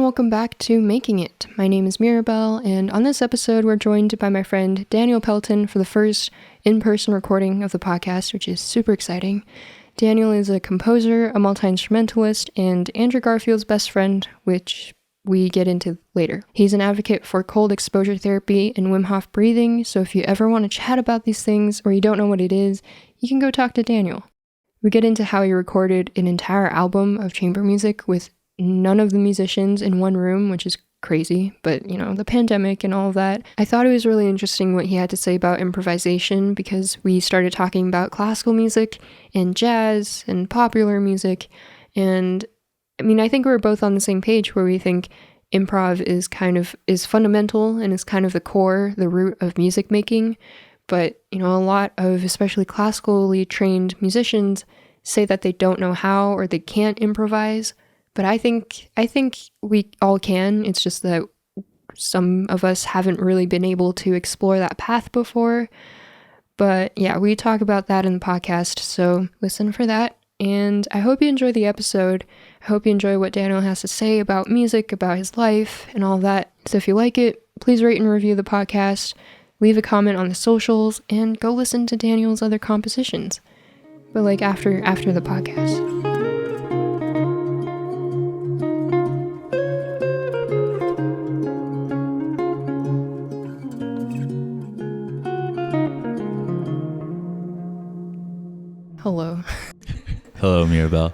welcome back to Making It. My name is Mirabelle, and on this episode we're joined by my friend Daniel Pelton for the first in-person recording of the podcast, which is super exciting. Daniel is a composer, a multi-instrumentalist, and Andrew Garfield's best friend, which we get into later. He's an advocate for cold exposure therapy and Wim Hof breathing, so if you ever want to chat about these things or you don't know what it is, you can go talk to Daniel. We get into how he recorded an entire album of chamber music with none of the musicians in one room, which is crazy, but the pandemic and all of that. I thought it was really interesting what he had to say about improvisation, because we started talking about classical music and jazz and popular music, and I think we're both on the same page where we think improv is fundamental and is kind of the core, the root of music making. But, a lot of especially classically trained musicians say that they don't know how or they can't improvise. But I think we all can. It's just that some of us haven't really been able to explore that path before. But yeah, we talk about that in the podcast, so listen for that. And I hope you enjoy the episode. I hope you enjoy what Daniel has to say about music, about his life, and all that. So if you like it, please rate and review the podcast, leave a comment on the socials, and go listen to Daniel's other compositions. But after the podcast. Hello. Hello, Mirabelle.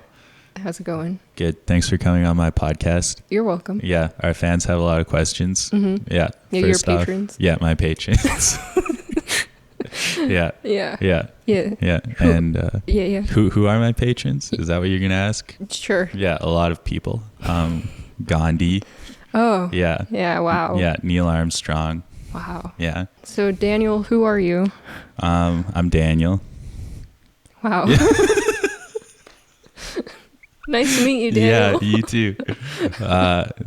How's it going? Good. Thanks for coming on my podcast. You're welcome. Yeah, our fans have a lot of questions. Mm-hmm. Yeah. Your patrons. Yeah, my patrons. Yeah. Yeah. Yeah. Yeah. Yeah. And yeah. Who are my patrons? Is that what you're gonna ask? Sure. Yeah, a lot of people. Gandhi. Oh. Yeah. Yeah. Wow. Yeah. Neil Armstrong. Wow. Yeah. So Daniel, who are you? I'm Daniel. Wow. Yeah. Nice to meet you, Daniel. Yeah, you too.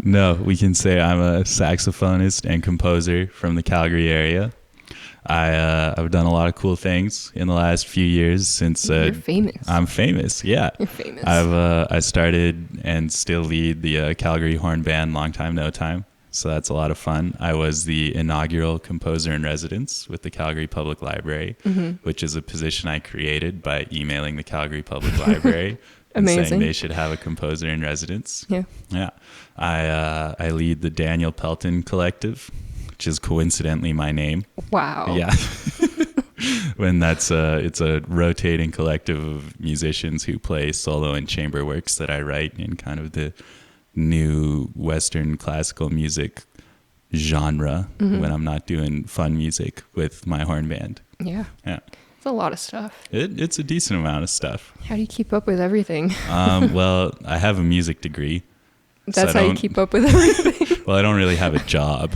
No, we can say I'm a saxophonist and composer from the Calgary area. I've done a lot of cool things in the last few years since You're famous. I'm famous. Yeah, you're famous. I started and still lead the Calgary Horn Band Long Time No Time. So that's a lot of fun. I was the inaugural composer in residence with the Calgary Public Library, which is a position I created by emailing the Calgary Public Library and saying they should have a composer in residence. Yeah. Yeah. I lead the Daniel Pelton Collective, which is coincidentally my name. Wow. Yeah. When it's a rotating collective of musicians who play solo and chamber works that I write in kind of the new Western classical music genre when I'm not doing fun music with my horn band. Yeah. Yeah. It's a lot of stuff. It's a decent amount of stuff. How do you keep up with everything? Well, I have a music degree. That's how you keep up with everything? Well, I don't really have a job.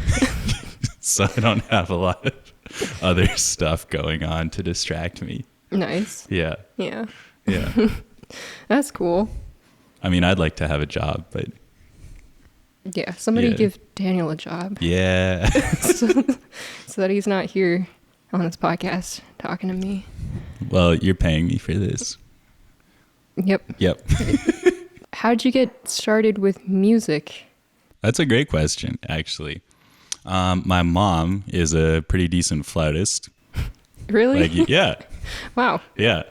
So I don't have a lot of other stuff going on to distract me. Nice. Yeah. Yeah. Yeah. That's cool. I'd like to have a job, but yeah, somebody give Daniel a job. Yeah. so that he's not here on this podcast talking to me. Well, you're paying me for this. Yep. How'd you get started with music? That's a great question, actually. My mom is a pretty decent flautist. Really? Yeah. Wow. Yeah.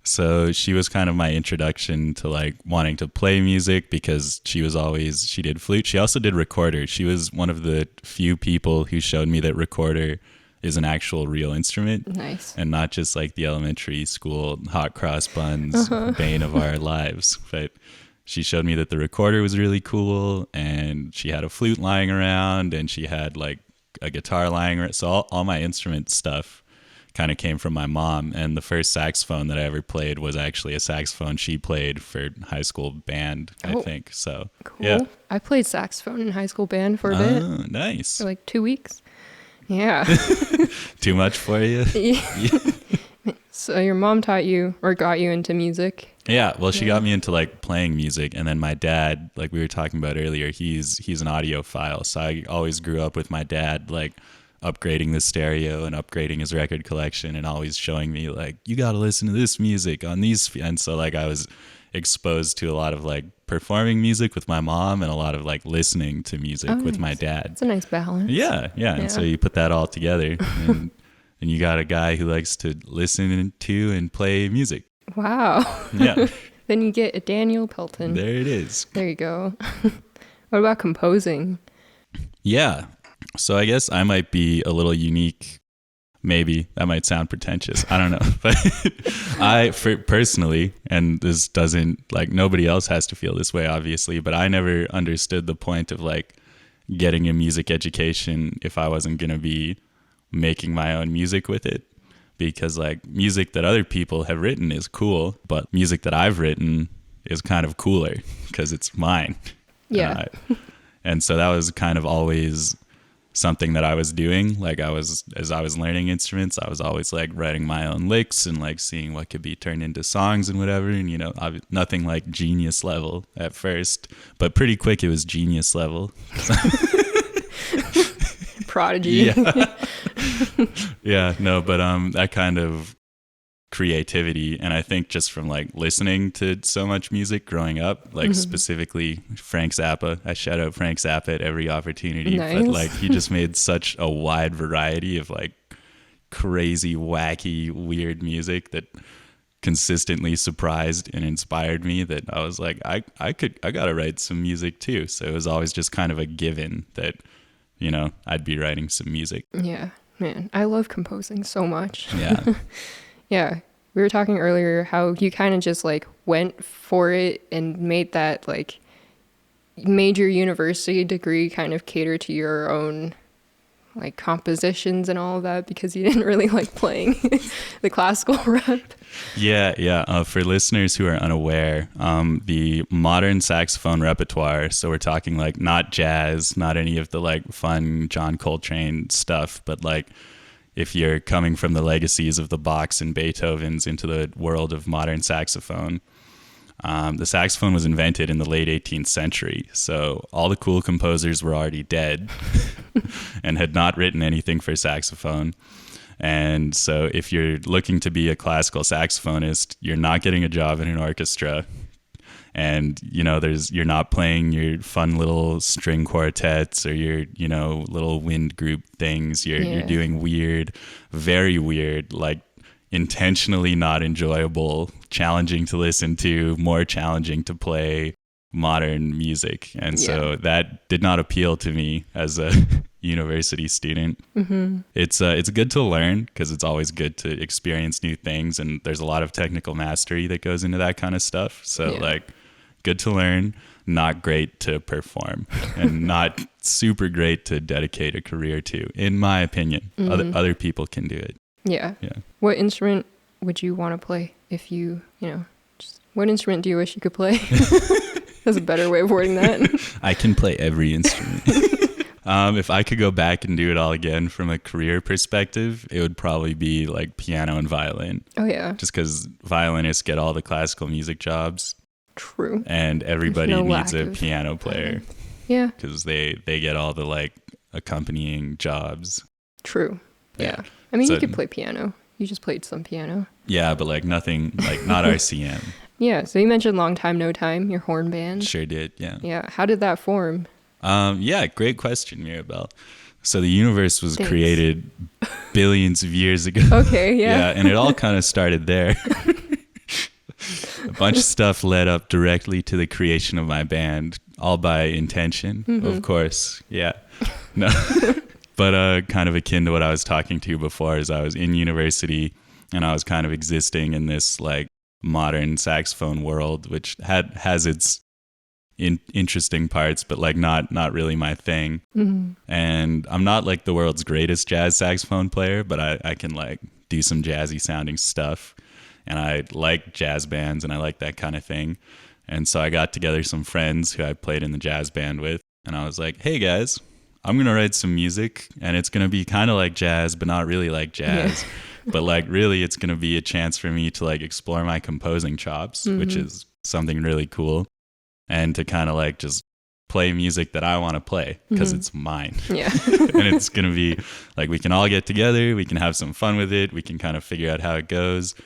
So she was kind of my introduction to wanting to play music, because she did flute. She also did recorder. She was one of the few people who showed me that recorder is an actual real instrument. Nice. And not just like the elementary school hot cross buns bane of our lives. But she showed me that the recorder was really cool, and she had a flute lying around, and she had a guitar lying around. So all my instrument stuff kind of came from my mom. And the first saxophone that I ever played was actually a saxophone she played for high school band, I think. So cool. Yeah. I played saxophone in high school band for a bit. Nice. For 2 weeks. Yeah. Too much for you? Yeah. So your mom taught you or got you into music? Yeah, well, she got me into playing music, and then my dad, like we were talking about earlier, he's an audiophile, so I always grew up with my dad upgrading the stereo and upgrading his record collection, and always showing me you got to listen to this music on these, and so I was exposed to a lot of like performing music with my mom and a lot of like listening to music with my dad. It's a nice balance. Yeah. And so you put that all together and you got a guy who likes to listen to and play music. Wow. Yeah. Then you get a Daniel Pelton. There it is. There you go. What about composing? Yeah. So I guess I might be a little unique. Maybe that might sound pretentious. I don't know. But personally, and this doesn't, like, nobody else has to feel this way, obviously, but I never understood the point of like getting a music education if I wasn't going to be making my own music with it. Because like music that other people have written is cool, but music that I've written is kind of cooler because it's mine. Yeah. And so that was kind of always something that I was doing. Like as I was learning instruments, I was always like writing my own licks and like seeing what could be turned into songs and whatever. And, you know, nothing like genius level at first, but pretty quick it was genius level. Prodigy. Yeah. Yeah, no, but that kind of creativity, and I think just from like listening to so much music growing up, like specifically Frank Zappa, I shout out Frank Zappa at every opportunity. Nice. But like he just made such a wide variety of like crazy, wacky, weird music that consistently surprised and inspired me that I was like, I gotta write some music too. So it was always just kind of a given that, you know, I'd be writing some music. Yeah, man, I love composing so much. Yeah. Yeah, we were talking earlier how you kind of just like went for it and made that like major university degree kind of cater to your own like compositions and all of that because you didn't really like playing the classical rep. Yeah. For listeners who are unaware, the modern saxophone repertoire, so we're talking like not jazz, not any of the like fun John Coltrane stuff, but like if you're coming from the legacies of the Bachs and Beethovens into the world of modern saxophone, the saxophone was invented in the late 18th century. So all the cool composers were already dead and had not written anything for saxophone. And so if you're looking to be a classical saxophonist, you're not getting a job in an orchestra. And, you know, you're not playing your fun little string quartets or your, you know, little wind group things. You're doing weird, very weird, like intentionally not enjoyable, challenging to listen to, more challenging to play modern music. And so that did not appeal to me as a university student. It's good to learn because it's always good to experience new things. And there's a lot of technical mastery that goes into that kind of stuff. So like, good to learn, not great to perform, and not super great to dedicate a career to, in my opinion. Other people can do it. Yeah. What instrument would you want to play if you know, what instrument do you wish you could play? That's a better way of wording that. I can play every instrument. If I could go back and do it all again from a career perspective, it would probably be like piano and violin. Oh, yeah. Just because violinists get all the classical music jobs. True. And everybody needs a piano player. Yeah. Because they get all the like accompanying jobs. True. Yeah. I mean, so, you could play piano. You just played some piano. Yeah, but like nothing, like not RCM. Yeah. So you mentioned Long Time No Time, your horn band. Sure did. Yeah. Yeah. How did that form? Yeah. Great question, Mirabelle. So the universe was created billions of years ago. Okay. Yeah. Yeah. And it all kind of started there. A bunch of stuff led up directly to the creation of my band, all by intention, of course. Yeah. No. But kind of akin to what I was talking to before, is I was in university and I was kind of existing in this like modern saxophone world, which has its interesting parts, but like not really my thing. And I'm not like the world's greatest jazz saxophone player, but I can like do some jazzy sounding stuff. And I like jazz bands and I like that kind of thing. And so I got together some friends who I played in the jazz band with. And I was like, hey guys, I'm going to write some music and it's going to be kind of like jazz, but not really like jazz. But like really it's going to be a chance for me to like explore my composing chops, which is something really cool. And to kind of like just play music that I want to play because it's mine. Yeah. And it's going to be like, we can all get together. We can have some fun with it. We can kind of figure out how it goes.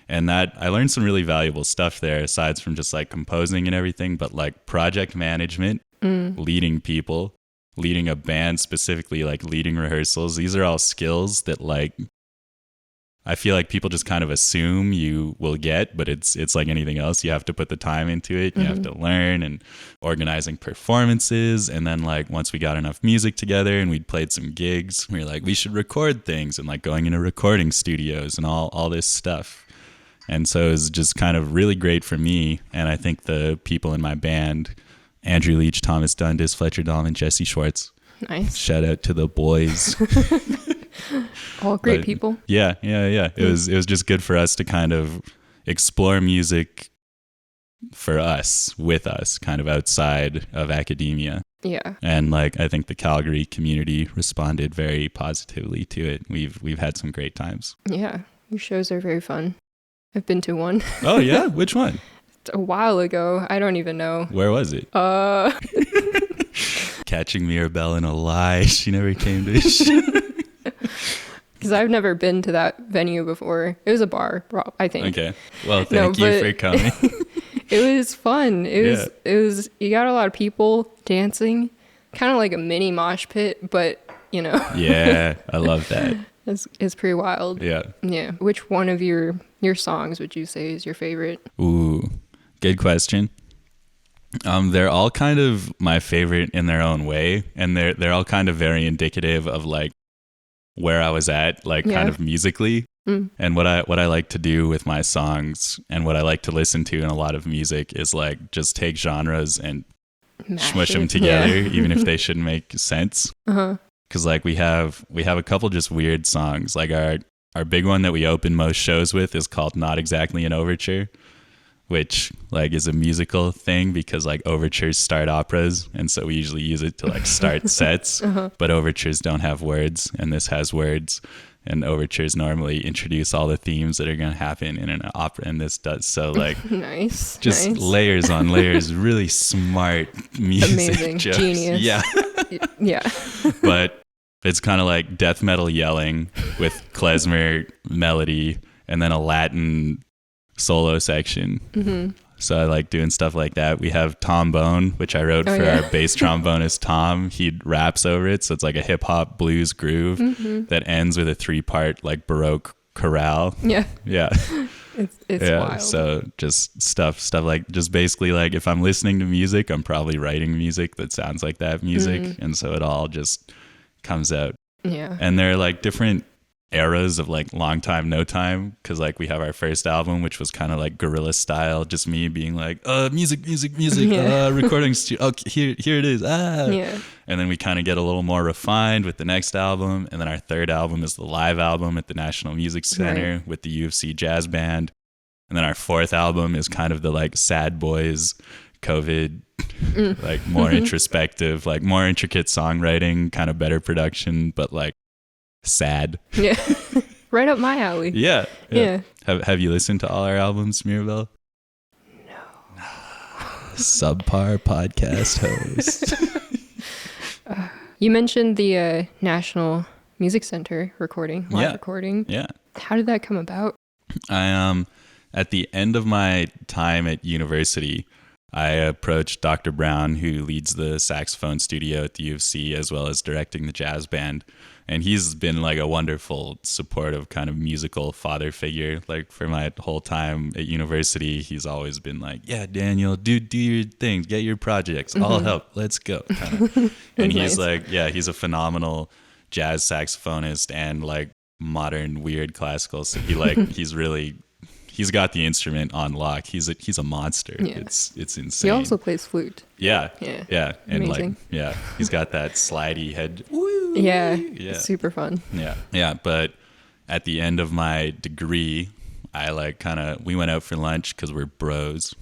And that I learned some really valuable stuff there, aside from just like composing and everything, but like project management, leading people, leading a band, specifically like leading rehearsals. These are all skills that like I feel like people just kind of assume you will get, but it's like anything else. You have to put the time into it. You have to learn, and organizing performances. And then like once we got enough music together and we'd played some gigs, we were like, we should record things, and like going into recording studios and all this stuff. And so it was just kind of really great for me. And I think the people in my band, Andrew Leach, Thomas Dundas, Fletcher Dahlman, Jesse Schwartz. Nice. Shout out to the boys. All great people. Yeah. It was just good for us to kind of explore music for us, with us, kind of outside of academia. Yeah. And like I think the Calgary community responded very positively to it. We've had some great times. Yeah. Your shows are very fun. I've been to one. Oh yeah? Which one? A while ago. I don't even know. Where was it? Catching Mirabelle in a lie. She never came to a show. Because I've never been to that venue before. It was a bar, I think. Okay. Well, thank you for coming. It was fun. It was, you got a lot of people dancing, kind of like a mini mosh pit, but you know. Yeah, I love that. It's pretty wild. Yeah. Yeah. Which one of your songs would you say is your favorite? Ooh, good question. They're all kind of my favorite in their own way, and they're all kind of very indicative of like where I was at, like kind of musically. And what I like to do with my songs, and what I like to listen to in a lot of music, is like just take genres and smush them together, even if they shouldn't make sense. Because like we have a couple just weird songs. Like our big one that we open most shows with is called Not Exactly an Overture, which like is a musical thing because like overtures start operas, and so we usually use it to like start sets. But overtures don't have words, and this has words. And overtures normally introduce all the themes that are going to happen in an opera, and this does. So like nice, layers on layers, really smart music. Amazing, jokes. Genius. Yeah. Yeah. But it's kind of like death metal yelling with klezmer melody and then a Latin solo section. So I like doing stuff like that. We have Tom Bone, which I wrote for our bass trombonist Tom. He raps over it, so it's like a hip hop blues groove that ends with a 3-part like Baroque chorale. Yeah. It's wild. So just stuff like, just basically like if I'm listening to music, I'm probably writing music that sounds like that music, and so it all just comes out. Yeah. And they're like different eras of like Long Time No Time, because like we have our first album, which was kind of like guerrilla style, just me being like music recording studio, here it is, and then we kind of get a little more refined with the next album, and then our third album is the live album at the National Music Center with the U of C Jazz Band, and then our fourth album is kind of the like sad boys COVID like more introspective, like more intricate songwriting, kind of better production, but like sad. Yeah. Right up my alley. Yeah. Have you listened to all our albums, Mirabelle? No. Subpar podcast host. You mentioned the National Music Center recording, live recording. Yeah. How did that come about? I at the end of my time at university, I approached Dr. Brown, who leads the saxophone studio at the U of C, as well as directing the jazz band. And he's been like a wonderful, supportive kind of musical father figure. Like for my whole time at university, he's always been like, yeah, Daniel, do your things, get your projects, I'll help, let's go. And he's like, yeah, he's a phenomenal jazz saxophonist and like modern weird classical. So he's got the instrument on lock. He's a monster. Yeah. It's insane. He also plays flute. Yeah. And amazing. like, he's got that slidey head. Yeah. Super fun. Yeah. But at the end of my degree, I like we went out for lunch because we're bros.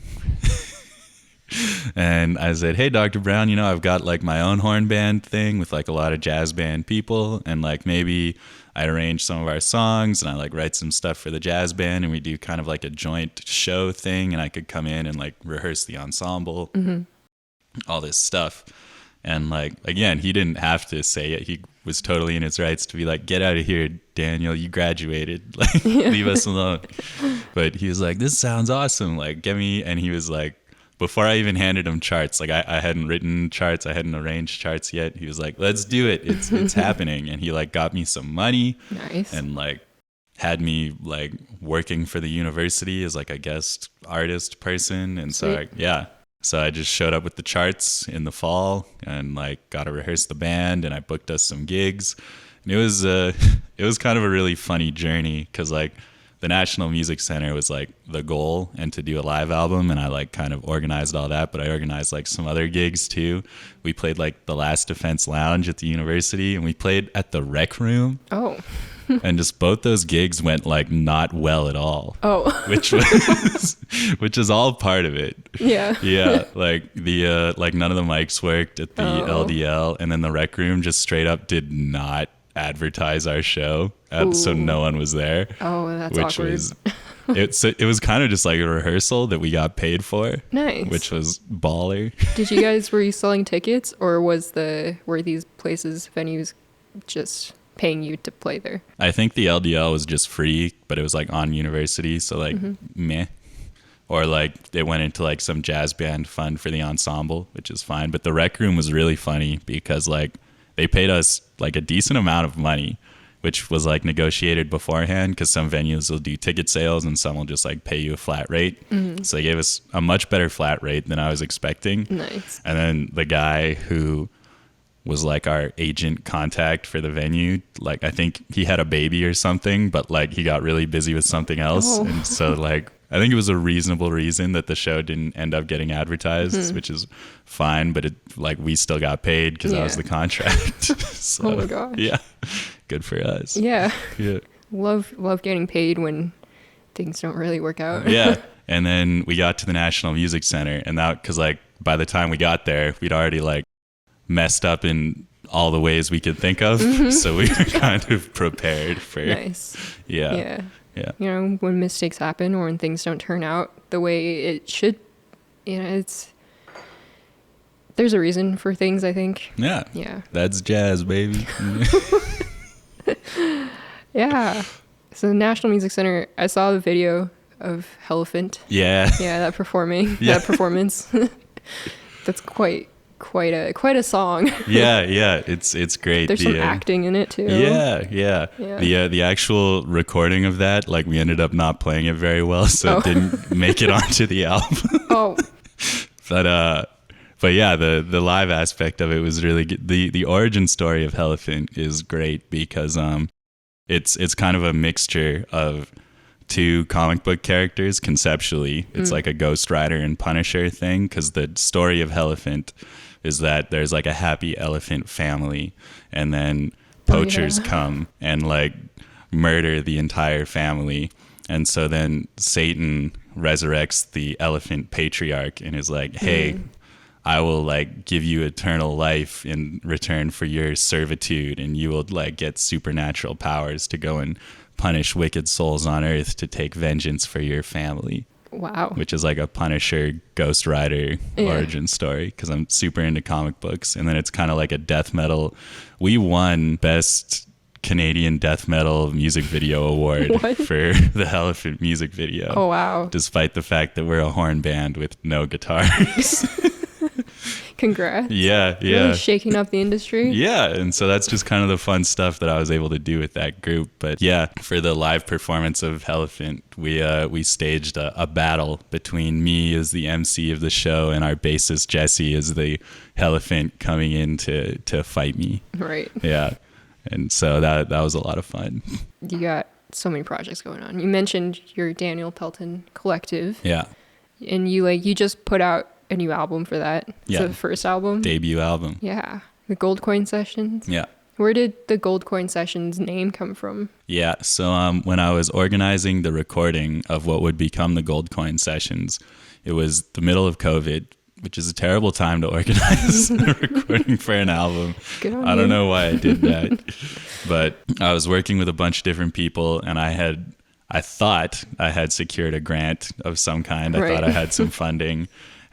And I said, hey, Dr. Brown, I've got like my own horn band thing with like a lot of jazz band people, and like maybe I arrange some of our songs and I like write some stuff for the jazz band, and we do kind of like a joint show thing, and I could come in and like rehearse the ensemble, all this stuff. And like, again, he didn't have to say it. He was totally in his rights to be like, get out of here, Daniel, you graduated. Like, leave us alone. But he was like, this sounds awesome. Like, get me. And he was like, before I even handed him charts, like I hadn't written charts, I hadn't arranged charts yet. He was like, let's do it. It's happening. And he like got me some money. Nice. And like had me like working for the university as like a guest artist person. And so so I just showed up with the charts in the fall and like got to rehearse the band, and I booked us some gigs. And it was kind of a really funny journey, because like the National Music Center was like the goal, and to do a live album, and I like kind of organized all that, but I organized like some other gigs too. We played like the Last Defense Lounge at the university, and we played at the Rec Room. Oh. And just both those gigs went like not well at all. Oh. which is all part of it. Yeah. Yeah. Like the like none of the mics worked at the LDL, and then the Rec Room just straight up did not advertise our show, so no one was there. Oh, that's awkward. It was kind of just like a rehearsal that we got paid for. Nice. Which was baller. Were you selling tickets, or were these venues just paying you to play there? I think the LDL was just free, but it was like on university, so like meh. Or like it went into like some jazz band fund for the Ensemble, which is fine. But the Rec Room was really funny because like they paid us like a decent amount of money, which was like negotiated beforehand, because some venues will do ticket sales and some will just like pay you a flat rate. So they gave us a much better flat rate than I was expecting. Nice. And then the guy who was like our agent contact for the venue, like I think he had a baby or something, but like he got really busy with something else. And so like I think it was a reasonable reason that the show didn't end up getting advertised, which is fine, but it like we still got paid because that was the contract. So, oh my gosh. Yeah. Good for us. Yeah. Yeah. Love getting paid when things don't really work out. Yeah. And then we got to the National Music Center, and that, because like by the time we got there, we'd already like messed up in all the ways we could think of. So we were kind of prepared for. Nice. Yeah. You know, when mistakes happen or when things don't turn out the way it should, you know, there's a reason for things, I think. Yeah. Yeah. That's jazz, baby. Yeah. So the National Music Center, I saw the video of Elephant. Yeah. Yeah, that performance. That's quite a song. Yeah, it's great. There's some acting in it too. Yeah. The actual recording of that, like we ended up not playing it very well, so it didn't make it onto the album. But yeah, the live aspect of it was really good. The origin story of Elephant is great because it's kind of a mixture of two comic book characters conceptually. It's like a Ghost Rider and Punisher thing, because the story of Elephant is that there's like a happy elephant family, and then poachers come and like murder the entire family. And so then Satan resurrects the elephant patriarch and is like, hey, I will like give you eternal life in return for your servitude, and you will like get supernatural powers to go and punish wicked souls on earth to take vengeance for your family. Wow. Which is like a Punisher Ghost Rider origin story, because I'm super into comic books. And then it's kind of like a death metal. We won Best Canadian Death Metal Music Video Award for the Elephant music video. Oh, wow. Despite the fact that we're a horn band with no guitars. Congrats. Yeah. Really shaking up the industry. Yeah, and so that's just kind of the fun stuff that I was able to do with that group. But yeah, for the live performance of Elephant, we staged a battle between me as the MC of the show and our bassist Jesse as the Elephant coming in to fight me. Right. Yeah, and so that was a lot of fun. You got so many projects going on. You mentioned your Daniel Pelton collective. Yeah. And you just put out a new album for that. Yeah. So the first album. Debut album. Yeah. The Gold Coin Sessions. Yeah. Where did the Gold Coin Sessions name come from? Yeah. So when I was organizing the recording of what would become the Gold Coin Sessions, it was the middle of COVID, which is a terrible time to organize a recording for an album. Good on I don't you. know why I did that. But I was working with a bunch of different people, and I thought I had secured a grant of some kind. I thought I had some funding.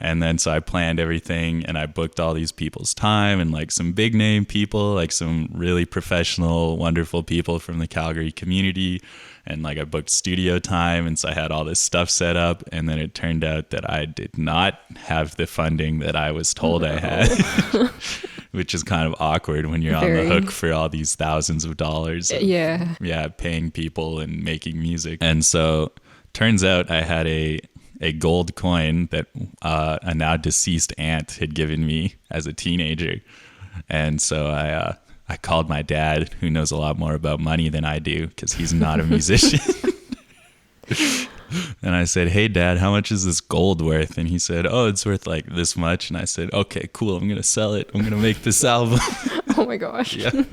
And then so I planned everything and I booked all these people's time and like some big name people, like some really professional, wonderful people from the Calgary community. And like I booked studio time. And so I had all this stuff set up. And then it turned out that I did not have the funding that I was told I had, which is kind of awkward when you're on the hook for all these thousands of dollars. Yeah. Yeah. Paying people and making music. And so turns out I had a gold coin that a now deceased aunt had given me as a teenager. And so I called my dad, who knows a lot more about money than I do because he's not a musician. And I said, hey, Dad, how much is this gold worth? And he said, oh, it's worth like this much. And I said, okay, cool. I'm going to sell it. I'm going to make this album. Oh, my gosh. Yeah.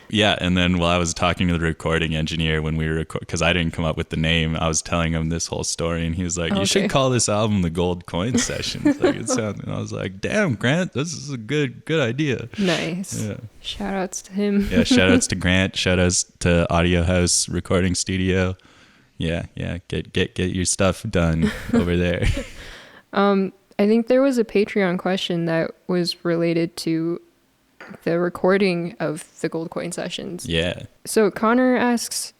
Yeah, and then while I was talking to the recording engineer when we were because I didn't come up with the name, I was telling him this whole story, and he was like, "You should call this album the Gold Coin Sessions." Like it sounded, and I was like, "Damn, Grant, this is a good idea." Nice. Yeah. Shout outs to him. Yeah, shout outs to Grant. Shout outs to Audio House Recording Studio. Yeah. Get your stuff done over there. I think there was a Patreon question that was related to the recording of the Gold Coin Sessions. Yeah. So Connor asks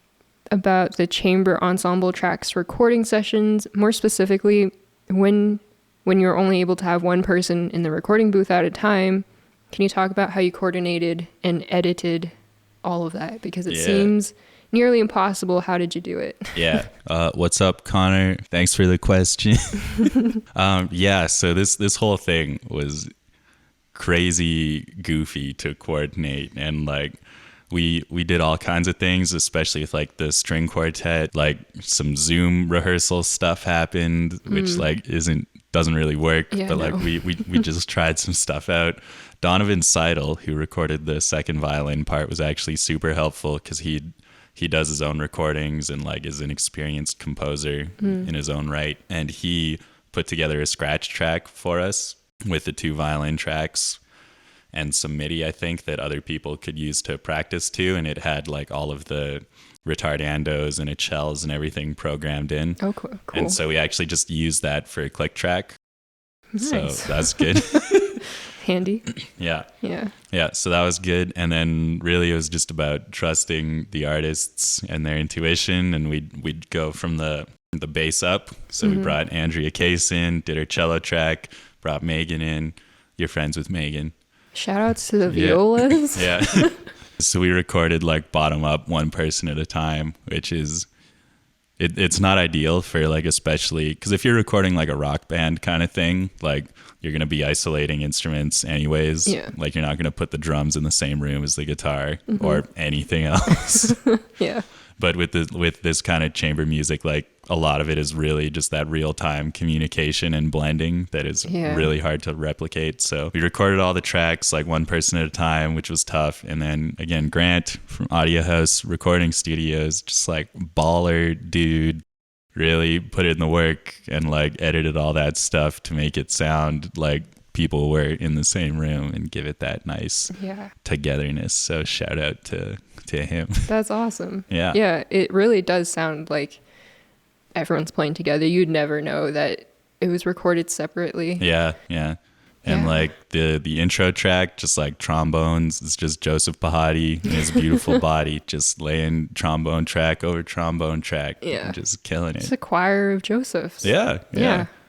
about the chamber ensemble tracks recording sessions, more specifically when you're only able to have one person in the recording booth at a time. Can you talk about how you coordinated and edited all of that? Because it seems nearly impossible. How did you do it? Yeah. What's up, Connor? Thanks for the question. So this whole thing was crazy goofy to coordinate, and like we did all kinds of things, especially with like the string quartet. Like some Zoom rehearsal stuff happened, which like doesn't really work, but like we just tried some stuff out. Donovan Seidel, who recorded the second violin part, was actually super helpful because he does his own recordings and like is an experienced composer in his own right, and he put together a scratch track for us with the 2 violin tracks and some MIDI, I think, that other people could use to practice to. And it had like all of the retardandos and its shells and everything programmed in. Oh, cool. And so we actually just used that for a click track. Nice. So that's good. Handy. Yeah. Yeah. So that was good. And then really it was just about trusting the artists and their intuition. And we'd go from the bass up. So we brought Andrea Case in, did her cello track, brought Megan in. You're friends with Megan. Shout outs to the violas. Yeah. So we recorded like bottom up, one person at a time, which is, it's not ideal for like, especially because if you're recording like a rock band kind of thing, like you're going to be isolating instruments anyways. Yeah. Like you're not going to put the drums in the same room as the guitar or anything else. Yeah. But with this kind of chamber music, like a lot of it is really just that real-time communication and blending that is really hard to replicate. So we recorded all the tracks like one person at a time, which was tough. And then again, Grant from Audio House Recording Studios, just like baller dude, really put it in the work and like edited all that stuff to make it sound like people were in the same room and give it that nice togetherness. So shout out to him. That's awesome. Yeah, it really does sound like everyone's playing together. You'd never know that it was recorded separately. And like the intro track, just like trombones, it's just Joseph Pahadi and his beautiful body just laying trombone track over trombone track, just killing it. It's a choir of Josephs.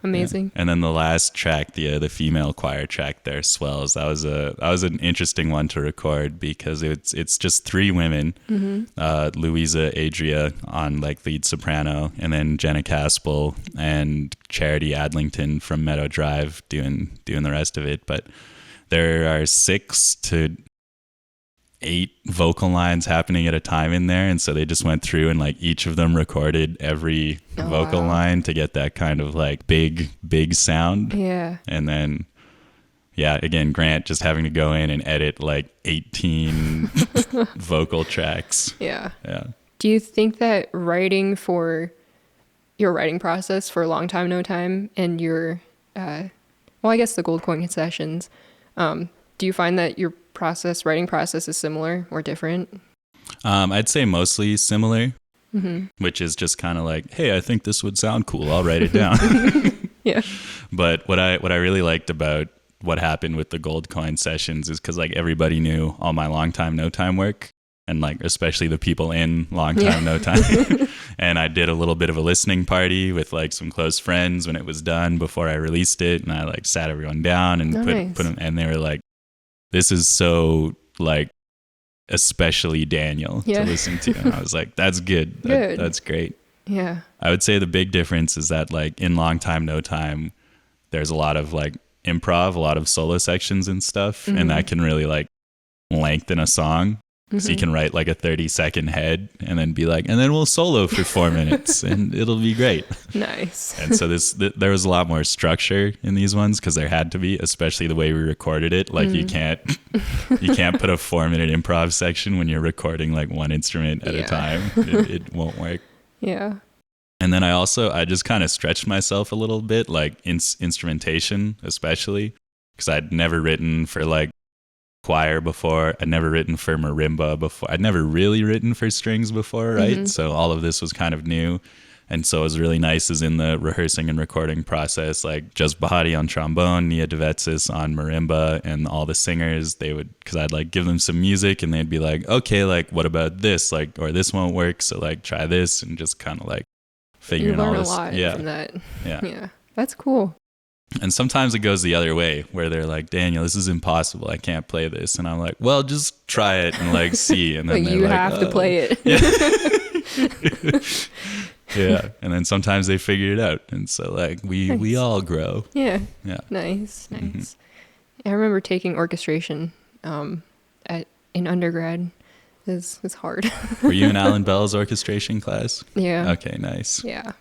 Amazing. And then the last track, the female choir track there, Swells, that was an interesting one to record because it's just 3 women, Louisa Adria on like lead soprano, and then Jenna Caspel and Charity Adlington from Meadow Drive doing the rest of it. But there are 6 to 8 vocal lines happening at a time in there, and so they just went through and like each of them recorded every vocal line to get that kind of like big sound. And then again, Grant just having to go in and edit like 18 vocal tracks. Do you think that writing for your writing process for Long Time No Time and your I guess the Gold Coin Sessions, do you find that your writing process is similar or different? I'd say mostly similar, which is just kind of like, hey, I think this would sound cool. I'll write it down. But what I really liked about what happened with the gold coin sessions is because like everybody knew all my long time no time work, and like especially the people in long time no time. And I did a little bit of a listening party with like some close friends when it was done before I released it, and I like sat everyone down and put them, and they were like, this is so like especially Daniel to listen to. And I was like, that's good. That's great. Yeah. I would say the big difference is that like in long time no time, there's a lot of like improv, a lot of solo sections and stuff, and that can really like lengthen a song. So you can write like a 30-second head and then be like, and then we'll solo for 4 minutes and it'll be great. Nice. And so there was a lot more structure in these ones because there had to be, especially the way we recorded it. Like you can't put a 4-minute improv section when you're recording like one instrument at a time. It won't work. Yeah. And then I just kind of stretched myself a little bit, like instrumentation, especially because I'd never written for like choir before. I'd never written for marimba before. I'd never really written for strings before, right? So all of this was kind of new. And so it was really nice is in the rehearsing and recording process, like Just Bahati on trombone, Nia Devetsis on marimba, and all the singers, because I'd like give them some music and they'd be like, okay, like what about this? Like, or this won't work. So like try this, and just kind of like figuring all this. You learn a lot from that. Yeah. That's cool. And sometimes it goes the other way where they're like, Daniel, this is impossible. I can't play this. And I'm like, well, just try it and like see. And then you have to play it. Yeah. And then sometimes they figure it out. And so like we all grow. Yeah. Nice. I remember taking orchestration in undergrad. It's hard. Were you in Alan Bell's orchestration class? Yeah. Okay, nice. Yeah.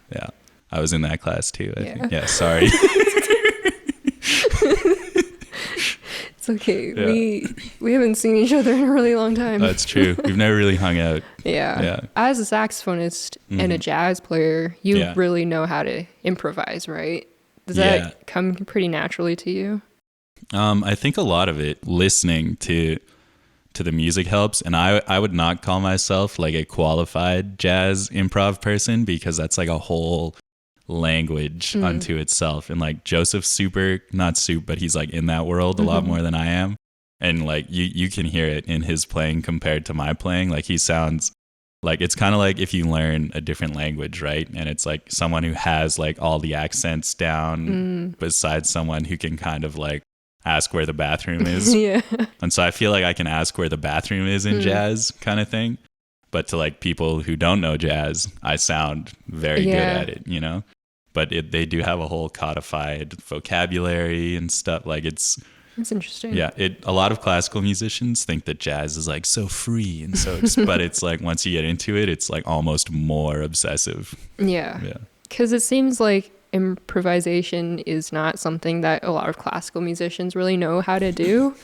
I was in that class too, I think. Yeah, sorry. It's okay. Yeah. We haven't seen each other in a really long time. That's true. We've never really hung out. Yeah. As a saxophonist and a jazz player, you really know how to improvise, right? Does that come pretty naturally to you? I think a lot of it, listening to the music helps. And I would not call myself like a qualified jazz improv person, because that's like a whole language unto itself. And like Joseph's but he's like in that world a lot more than I am. And like you can hear it in his playing compared to my playing. Like he sounds like, it's kind of like if you learn a different language, right? And it's like someone who has like all the accents down besides someone who can kind of like ask where the bathroom is. And so I feel like I can ask where the bathroom is in jazz kind of thing. But to like people who don't know jazz, I sound very good at it, you know? But they do have a whole codified vocabulary and stuff. Like that's interesting. Yeah. A lot of classical musicians think that jazz is like so free and so, but it's like once you get into it, it's like almost more obsessive. Yeah. Because it seems like improvisation is not something that a lot of classical musicians really know how to do.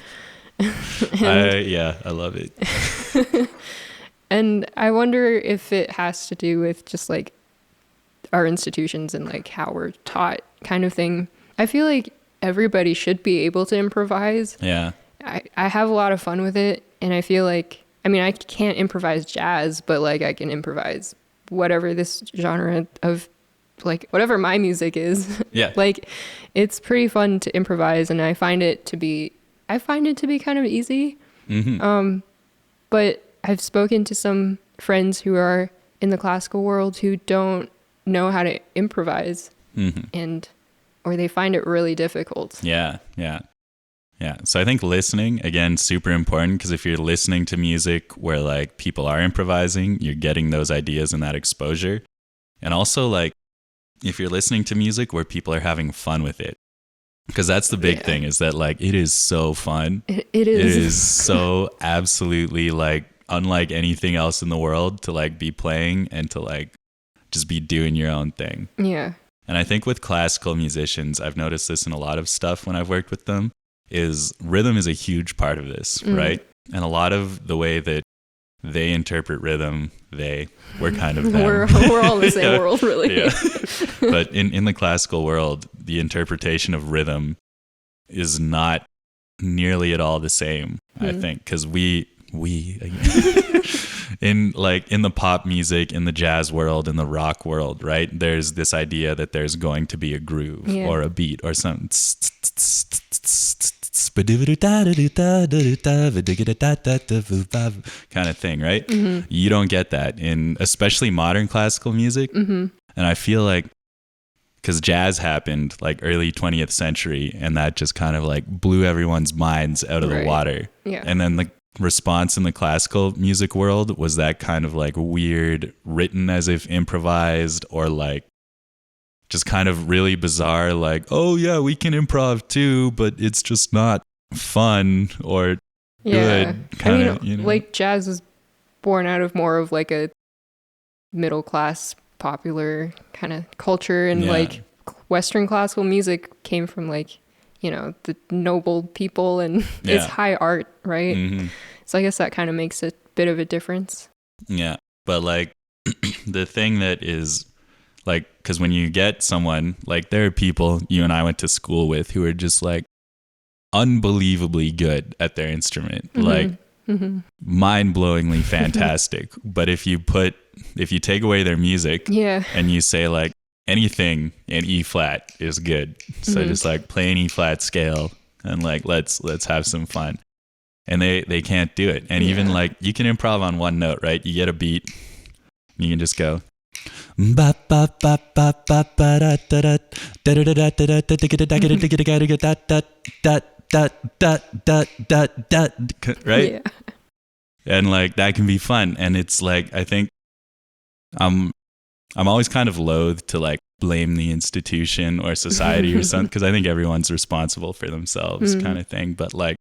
I love it. And I wonder if it has to do with just like our institutions and like how we're taught kind of thing. I feel like everybody should be able to improvise. Yeah. I have a lot of fun with it, and I feel like, I mean, I can't improvise jazz, but like I can improvise whatever this genre of like whatever my music is. Yeah. Like it's pretty fun to improvise, and I find it to be kind of easy. But I've spoken to some friends who are in the classical world who don't know how to improvise or they find it really difficult. Yeah. So I think listening, again, super important, because if you're listening to music where like people are improvising, you're getting those ideas and that exposure. And also like if you're listening to music where people are having fun with it, because that's the big thing, is that like it is so fun. It is. It is so absolutely like unlike anything else in the world to like be playing and to like just be doing your own thing. Yeah. And I think with classical musicians, I've noticed this in a lot of stuff when I've worked with them, is rhythm is a huge part of this, right? And a lot of the way that they interpret rhythm, we're kind of them. we're all in the same world, really. Yeah. But in the classical world, the interpretation of rhythm is not nearly at all the same, I think, because we in the pop music, in the jazz world, in the rock world, right? There's this idea that there's going to be a groove or a beat or something kind of thing, right? Mm-hmm. You don't get that in especially modern classical music. Mm-hmm. And I feel like because jazz happened like early 20th century, and that just kind of like blew everyone's minds out of the water. Yeah. And then the response in the classical music world was that kind of like weird, written as if improvised, or like just kind of really bizarre, like, oh yeah, we can improv too, but it's just not fun or good. Kind of, you know? Like jazz is born out of more of like a middle class popular kind of culture, and like Western classical music came from like, you know, the noble people, and it's high art, right? Mm-hmm. So I guess that kind of makes a bit of a difference. Yeah. But like the thing that is like, because when you get someone, like there are people you and I went to school with who are just like unbelievably good at their instrument, like mind-blowingly fantastic. But if you take away their music and you say like anything in E flat is good, so just like play an E flat scale and like let's have some fun, and they can't do it. And even like you can improv on one note, right? You get a beat, you can just go right? Yeah. And like that can be fun. And it's like, I think I'm always kind of loath to like blame the institution or society or something, because I think everyone's responsible for themselves kind of thing. But like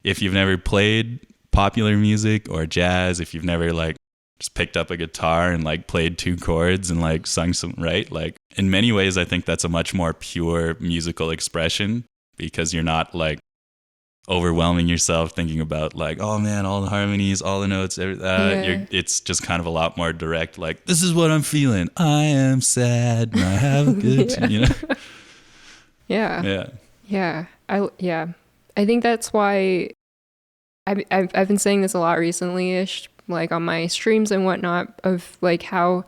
if you've never played popular music or jazz, if you've never like just picked up a guitar and like played two chords and like sung some, right? Like in many ways, I think that's a much more pure musical expression, because you're not like overwhelming yourself thinking about like, oh man, all the harmonies, all the notes, it's just kind of a lot more direct. Like, this is what I'm feeling. I am sad and I have a good time, you know? Yeah. I think that's why I've been saying this a lot recently-ish, like on my streams and whatnot, of like how,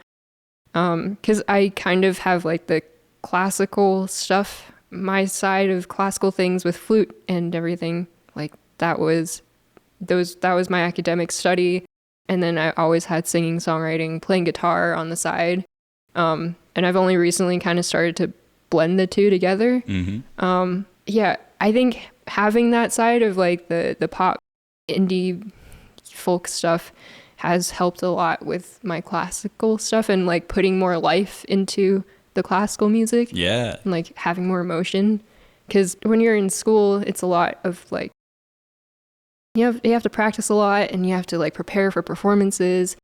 because I kind of have like the classical stuff, my side of classical things with flute and everything, like that was my academic study. And then I always had singing, songwriting, playing guitar on the side. And I've only recently kind of started to blend the two together. I think having that side of like the pop, indie, folk stuff has helped a lot with my classical stuff, and like putting more life into the classical music. And like having more emotion, because when you're in school, it's a lot of like, you have to practice a lot, and you have to like prepare for performances,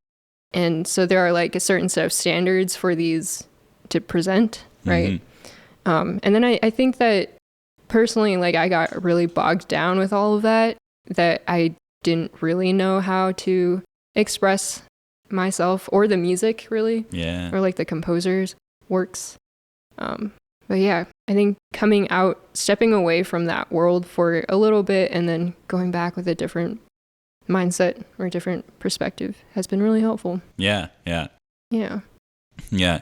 and so there are like a certain set of standards for these to present, right? And then I think that personally, like I got really bogged down with all of that I didn't really know how to express myself or the music really, or like the composer's works. But yeah, I think coming out, stepping away from that world for a little bit and then going back with a different mindset or a different perspective has been really helpful. Yeah,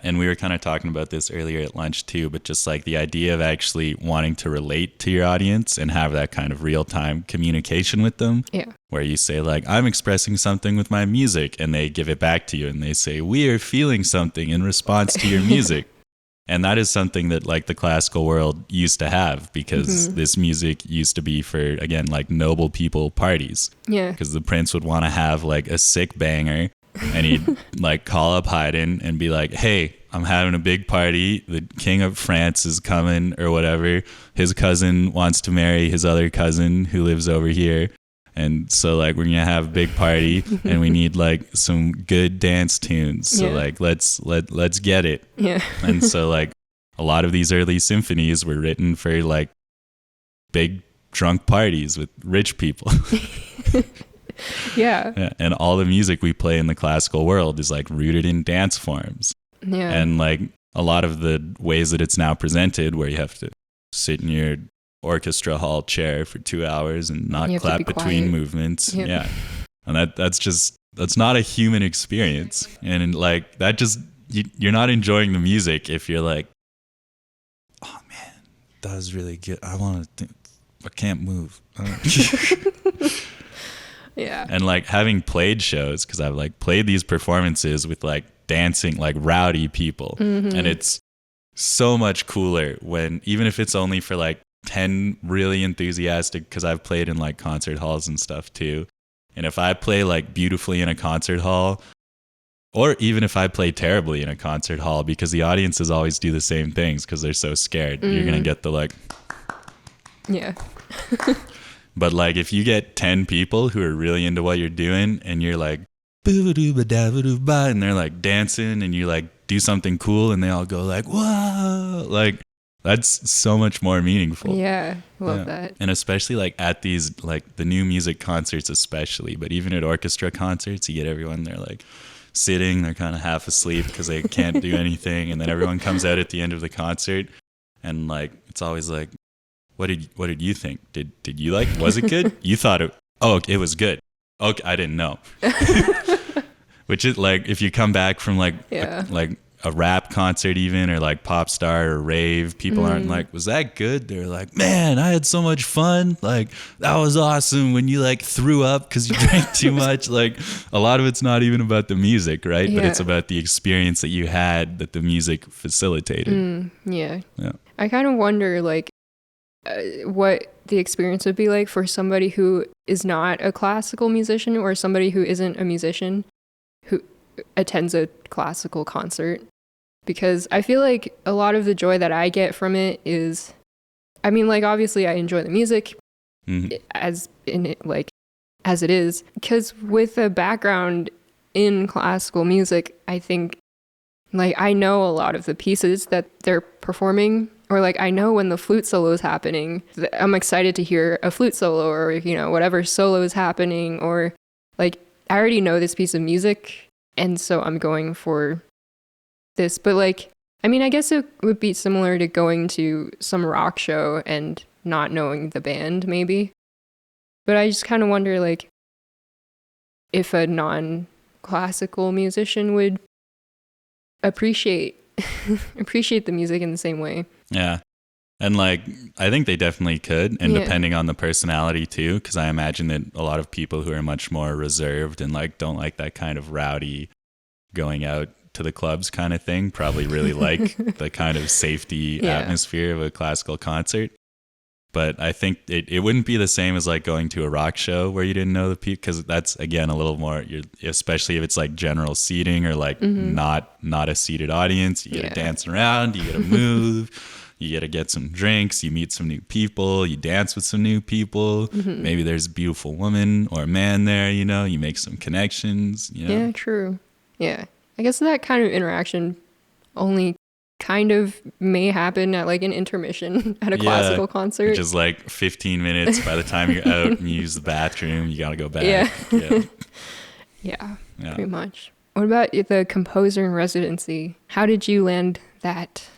and we were kind of talking about this earlier at lunch too, but just like the idea of actually wanting to relate to your audience and have that kind of real-time communication with them. Where you say like, I'm expressing something with my music, and they give it back to you and they say, we are feeling something in response to your music. And that is something that like the classical world used to have, because this music used to be for, again, like noble people parties. Because the prince would want to have like a sick banger, and he'd like call up Haydn and be like, hey, I'm having a big party. The king of France is coming or whatever. His cousin wants to marry his other cousin who lives over here. And so like we're going to have a big party and we need like some good dance tunes. So like let's get it. And so like a lot of these early symphonies were written for like big drunk parties with rich people. And all the music we play in the classical world is like rooted in dance forms. And like a lot of the ways that it's now presented, where you have to sit in your orchestra hall chair for 2 hours and not clap between movements. And that's just that's not a human experience. And like that just, you're not enjoying the music if you're like, oh man, that was really good. I can't move. Yeah. And like having played shows, because I've like played these performances with like dancing, like rowdy people. And it's so much cooler when, even if it's only for like 10 really enthusiastic, because I've played in like concert halls and stuff too. And if I play like beautifully in a concert hall, or even if I play terribly in a concert hall, because the audiences always do the same things because they're so scared, you're going to get the like, yeah. But like if you get 10 people who are really into what you're doing and you're like, and they're like dancing and you like do something cool and they all go like, whoa, like that's so much more meaningful. Yeah, love that. And especially like at these, like the new music concerts especially, but even at orchestra concerts, you get everyone, they're like sitting, they're kind of half asleep because they can't do anything. And then everyone comes out at the end of the concert and like, it's always like, what did you think? Did you like, was it good? You thought it was good. Okay, I didn't know. Which is like, if you come back from like, a rap concert even, or like pop star or rave, people aren't like, was that good? They're like, man, I had so much fun. Like that was awesome when you like threw up because you drank too much. Like a lot of it's not even about the music, right? But it's about the experience that you had that the music facilitated. Yeah. I kind of wonder like what the experience would be like for somebody who is not a classical musician, or somebody who isn't a musician who attends a classical concert. Because I feel like a lot of the joy that I get from it is, I mean, like obviously I enjoy the music as it is, because with a background in classical music, I think like I know a lot of the pieces that they're performing, or like I know when the flute solo is happening, I'm excited to hear a flute solo, or you know, whatever solo is happening, or like I already know this piece of music and so I'm going for this. But like, I mean, I guess it would be similar to going to some rock show and not knowing the band maybe. But I just kind of wonder like if a non-classical musician would appreciate the music in the same way. Yeah. And like, I think they definitely could. And depending on the personality too, because I imagine that a lot of people who are much more reserved and like don't like that kind of rowdy going out to the clubs kind of thing probably really like the kind of safety atmosphere of a classical concert. But I think it wouldn't be the same as like going to a rock show where you didn't know the people, because that's again a little more, especially if it's like general seating or like not a seated audience. You get to dance around, you get to move. You get to get some drinks, you meet some new people, you dance with some new people. Maybe there's a beautiful woman or a man there, you know, you make some connections, you know? Yeah, true. Yeah. I guess that kind of interaction only kind of may happen at like an intermission at a classical concert. Which is like 15 minutes by the time you're out and you use the bathroom, you got to go back. Yeah, pretty much. What about the composer in residency? How did you land that?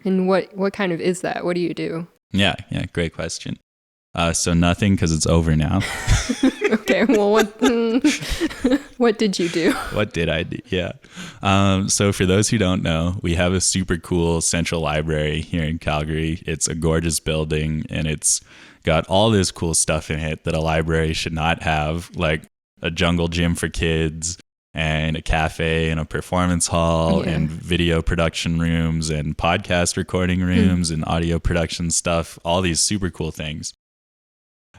And what kind of is that? What do you do? Yeah, great question. So nothing, because it's over now. Okay, well, what did you do? What did I do? Yeah. So for those who don't know, we have a super cool central library here in Calgary. It's a gorgeous building, and it's got all this cool stuff in it that a library should not have, like a jungle gym for kids, and a cafe and a performance hall and video production rooms and podcast recording rooms and audio production stuff, all these super cool things.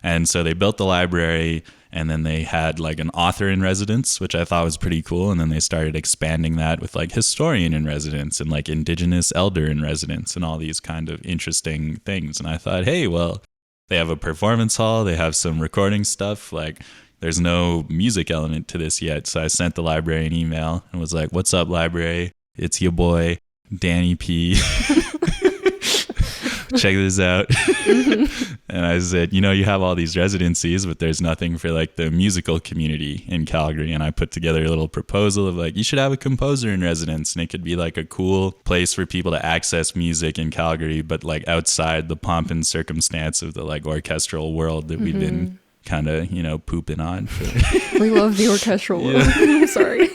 And so they built the library, and then they had like an author in residence, which I thought was pretty cool. And then they started expanding that with like historian in residence and like indigenous elder in residence and all these kind of interesting things. And I thought, hey, well, they have a performance hall, they have some recording stuff, like there's no music element to this yet. So I sent the library an email and was like, what's up, library? It's your boy, Danny P. Check this out. And I said, you know, you have all these residencies, but there's nothing for like the musical community in Calgary. And I put together a little proposal of like, you should have a composer in residence, and it could be like a cool place for people to access music in Calgary, but like outside the pomp and circumstance of the like orchestral world that we've been kind of, pooping on. We love the orchestral world. Sorry.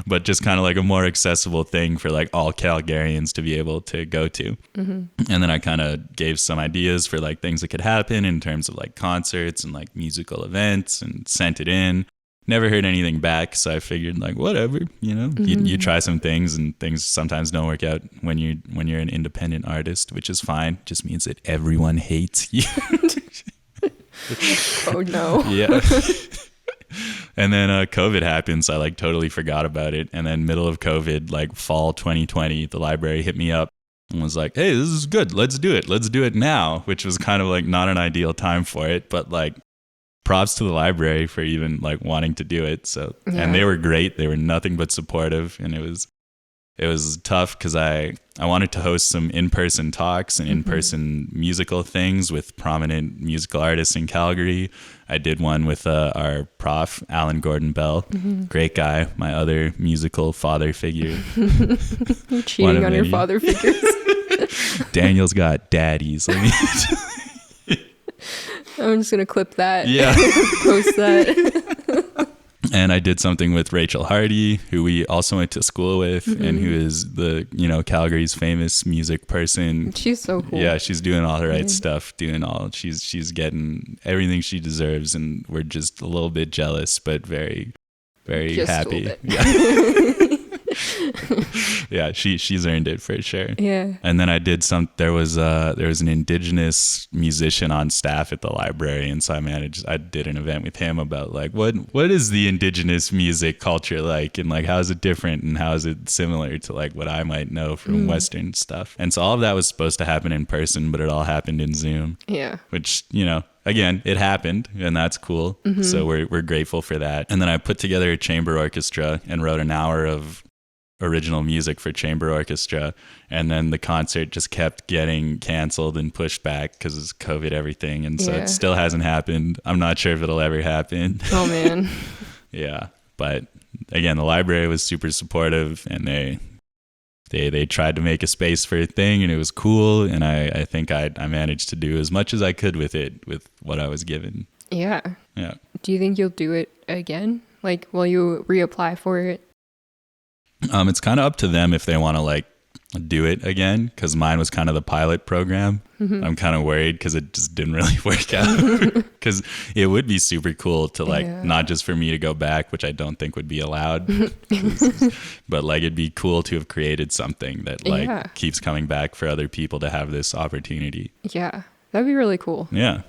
But just kind of like a more accessible thing for like all Calgarians to be able to go to. And then I kind of gave some ideas for like things that could happen in terms of like concerts and like musical events, and sent it in. Never heard anything back, so I figured like whatever, you try some things, and things sometimes don't work out when you're an independent artist, which is fine. Just means that everyone hates you. Oh no. Yeah. And then COVID happened, so I like totally forgot about it. And then middle of COVID, like fall 2020, the library hit me up and was like, hey, this is good. Let's do it now, which was kind of like not an ideal time for it, but like props to the library for even like wanting to do it. So, and they were great. They were nothing but supportive, and it was tough because I wanted to host some in-person talks and in-person musical things with prominent musical artists in Calgary. I did one with our prof, Alan Gordon Bell. Great guy, my other musical father figure. You're cheating on your father figures. Daniel's got daddies. I'm just going to clip that. Yeah. Post that. And I did something with Rachel Hardy, who we also went to school with, and who is the, Calgary's famous music person. She's so cool. Yeah, she's doing all the right stuff, she's getting everything she deserves, and we're just a little bit jealous, but very, very just happy. Yeah, she's earned it for sure. Yeah. And then I did there was an Indigenous musician on staff at the library, and so I did an event with him about like what is the Indigenous music culture like, and like how is it different, and how is it similar to like what I might know from Western stuff. And so all of that was supposed to happen in person, but it all happened in Zoom. Yeah. Which, again, it happened, and that's cool. So we're grateful for that. And then I put together a chamber orchestra and wrote an hour of original music for chamber orchestra, and then the concert just kept getting canceled and pushed back because of COVID everything, and so it still hasn't happened. I'm not sure if it'll ever happen. Oh man. Yeah, but again, the library was super supportive, and they tried to make a space for a thing, and it was cool, and I think I managed to do as much as I could with it, with what I was given. Yeah. Do you think you'll do it again? Like, will you reapply for it? It's kind of up to them if they want to like do it again, because mine was kind of the pilot program. I'm kind of worried because it just didn't really work out, because it would be super cool to like not just for me to go back, which I don't think would be allowed, but like it'd be cool to have created something that like keeps coming back for other people to have this opportunity. Yeah, that'd be really cool. Yeah.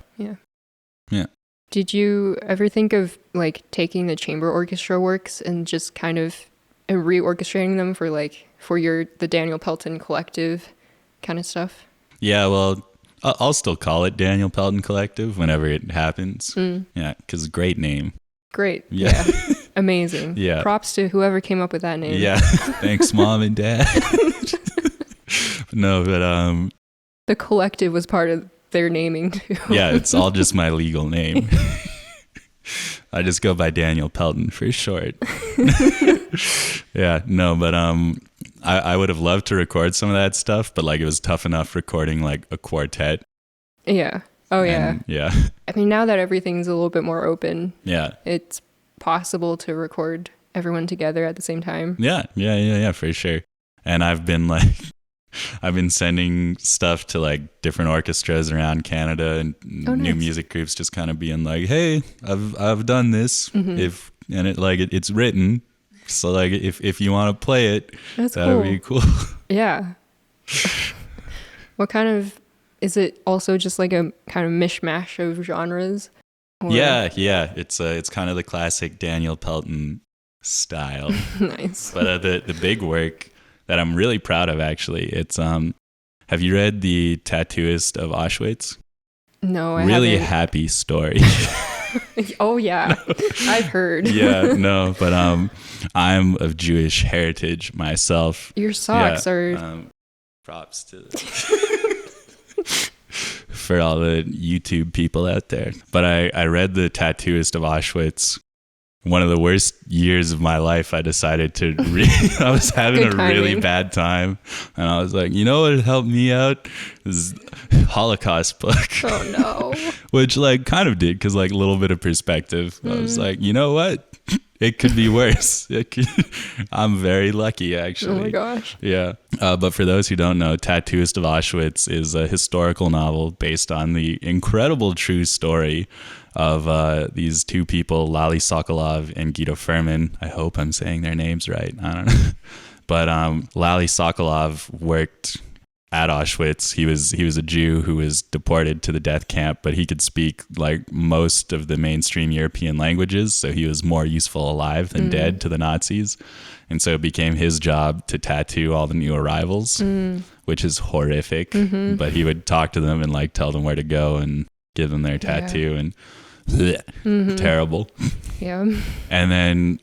Did you ever think of like taking the chamber orchestra works and just kind of reorchestrating them for the Daniel Pelton Collective kind of stuff? Yeah, well, I'll still call it Daniel Pelton Collective whenever it happens. Yeah, because great name. Great. Yeah. Amazing. Yeah. Props to whoever came up with that name. Yeah. Thanks, Mom and Dad. No, but the collective was part of their naming too. Yeah, it's all just my legal name. I just go by Daniel Pelton for short. Yeah, no, but I would have loved to record some of that stuff, but like it was tough enough recording like a quartet. Yeah. Oh yeah. Yeah. I mean, now that everything's a little bit more open, yeah, it's possible to record everyone together at the same time. Yeah, for sure. And I've been sending stuff to like different orchestras around Canada and new music groups, just kind of being like, hey, I've done this. It's written. So like if you want to play it, that would be cool. Yeah. What kind of, is it also just like a kind of mishmash of genres? Or? Yeah. It's kind of the classic Daniel Pelton style. Nice. But the big work that I'm really proud of, actually, it's have you read The Tattooist of Auschwitz? No, I really haven't. Happy story. Oh yeah. No. I've heard. Yeah, no, but I'm of Jewish heritage myself. Your socks are props to for all the YouTube people out there. But I read The Tattooist of Auschwitz one of the worst years of my life, I decided to I was having a really bad time, and I was like, you know what helped me out? This Holocaust book. Oh no. Which like kind of did, because like a little bit of perspective. I was like, you know what? It could be worse. I'm very lucky, actually. Oh my gosh. Yeah. But for those who don't know, Tattooist of Auschwitz is a historical novel based on the incredible true story of these two people, Lali Sokolov and Guido Furman. I hope I'm saying their names right. I don't know. But Lali Sokolov worked at Auschwitz. He was a Jew who was deported to the death camp, but he could speak like most of the mainstream European languages, so he was more useful alive than dead to the Nazis. And so it became his job to tattoo all the new arrivals, which is horrific. But he would talk to them and like tell them where to go and give them their tattoo, and terrible. Yeah. And then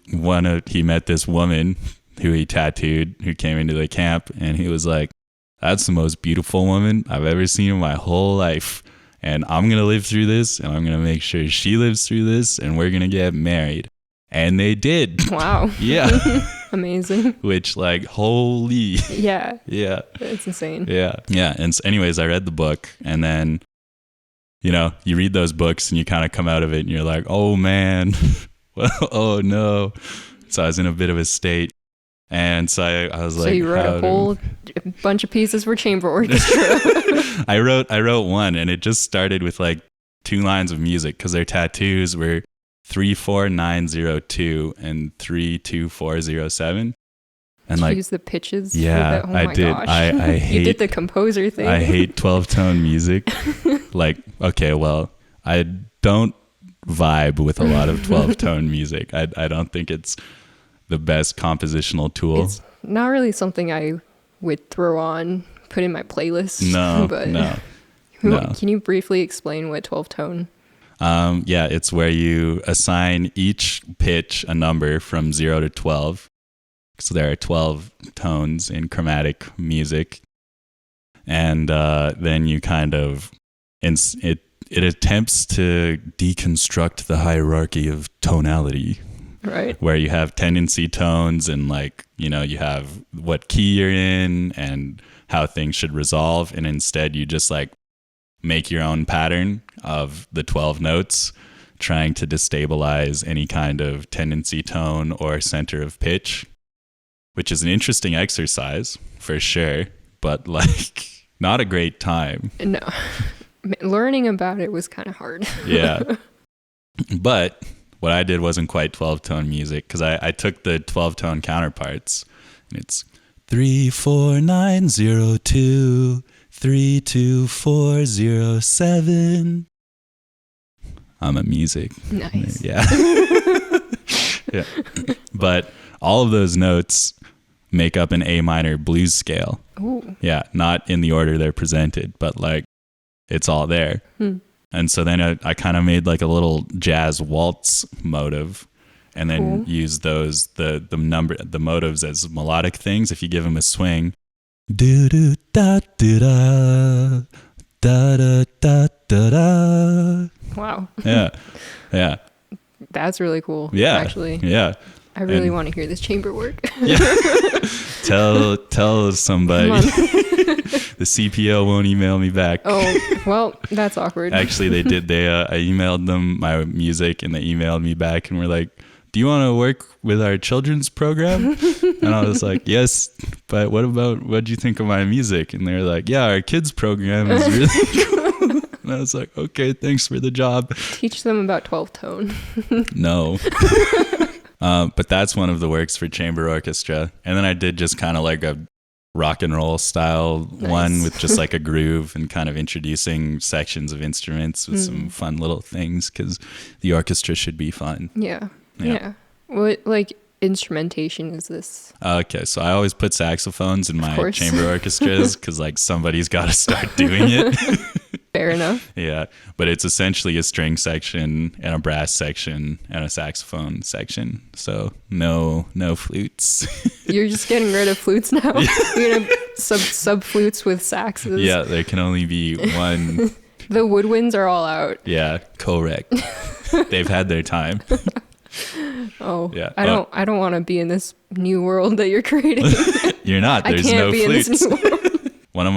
he met this woman who he tattooed, who came into the camp, and he was like, that's the most beautiful woman I've ever seen in my whole life. And I'm going to live through this, and I'm going to make sure she lives through this, and we're going to get married. And they did. Wow. Yeah. Amazing. Which, like, holy. Yeah. Yeah. It's insane. Yeah. Yeah. And so anyways, I read the book, and then, you know, you read those books and you kind of come out of it and you're like, oh man, oh no. So I was in a bit of a state. And so I was like, so you wrote a whole bunch of pieces for chamber orchestra. I wrote one, and it just started with like 2 lines of music, because their tattoos were 34902 and 32407. And like, use the pitches. Yeah, oh my did. Gosh. I hate. You did the composer thing. I hate 12-tone music. Like, okay, well, I don't vibe with a lot of 12-tone music. I don't think it's the best compositional tool. It's not really something I would throw on, put in my playlist. No, but no. Can you briefly explain what 12-tone? Yeah, it's where you assign each pitch a number from 0 to 12. So there are 12 tones in chromatic music. And then you kind of, it attempts to deconstruct the hierarchy of tonality. Right. Where you have tendency tones, and like, you know, you have what key you're in and how things should resolve. And instead you just like make your own pattern of the 12 notes, trying to destabilize any kind of tendency tone or center of pitch, which is an interesting exercise for sure, but like not a great time. No. Learning about it was kind of hard. Yeah. But what I did wasn't quite 12-tone music, because I took the 12-tone counterparts, and it's 34902 32407. I'm a music. Nice. Yeah. Yeah. But all of those notes make up an A minor blues scale. Ooh. Yeah, not in the order they're presented, but like it's all there. And so then I kind of made like a little jazz waltz motive, and then used those the motives as melodic things. If you give them a swing, do do da do da da da da da da. Wow. Yeah, yeah. That's really cool. Yeah, actually. Yeah. I really want to hear this chamber work. Yeah. Tell somebody. The CPO won't email me back. Oh, well, that's awkward. Actually, they did. I emailed them my music, and they emailed me back and were like, do you want to work with our children's program? And I was like, yes, but what do you think of my music? And they were like, yeah, our kids program is really cool. And I was like, okay, thanks for the job. Teach them about 12-tone. No. But that's one of the works for chamber orchestra. And then I did just kind of like a rock and roll style one with just like a groove and kind of introducing sections of instruments with some fun little things, because the orchestra should be fun. Yeah. What like instrumentation is this? Okay, so I always put saxophones in my chamber orchestras, because like somebody's got to start doing it. Fair enough. Yeah, but it's essentially a string section and a brass section and a saxophone section. So no flutes. You're just getting rid of flutes now? You're gonna sub flutes with saxes? Yeah, there can only be one. The woodwinds are all out. Yeah, correct. They've had their time. Oh, Yeah. I don't want to be in this new world that you're creating. You're not. There's I can't no be flutes. in this new world. One of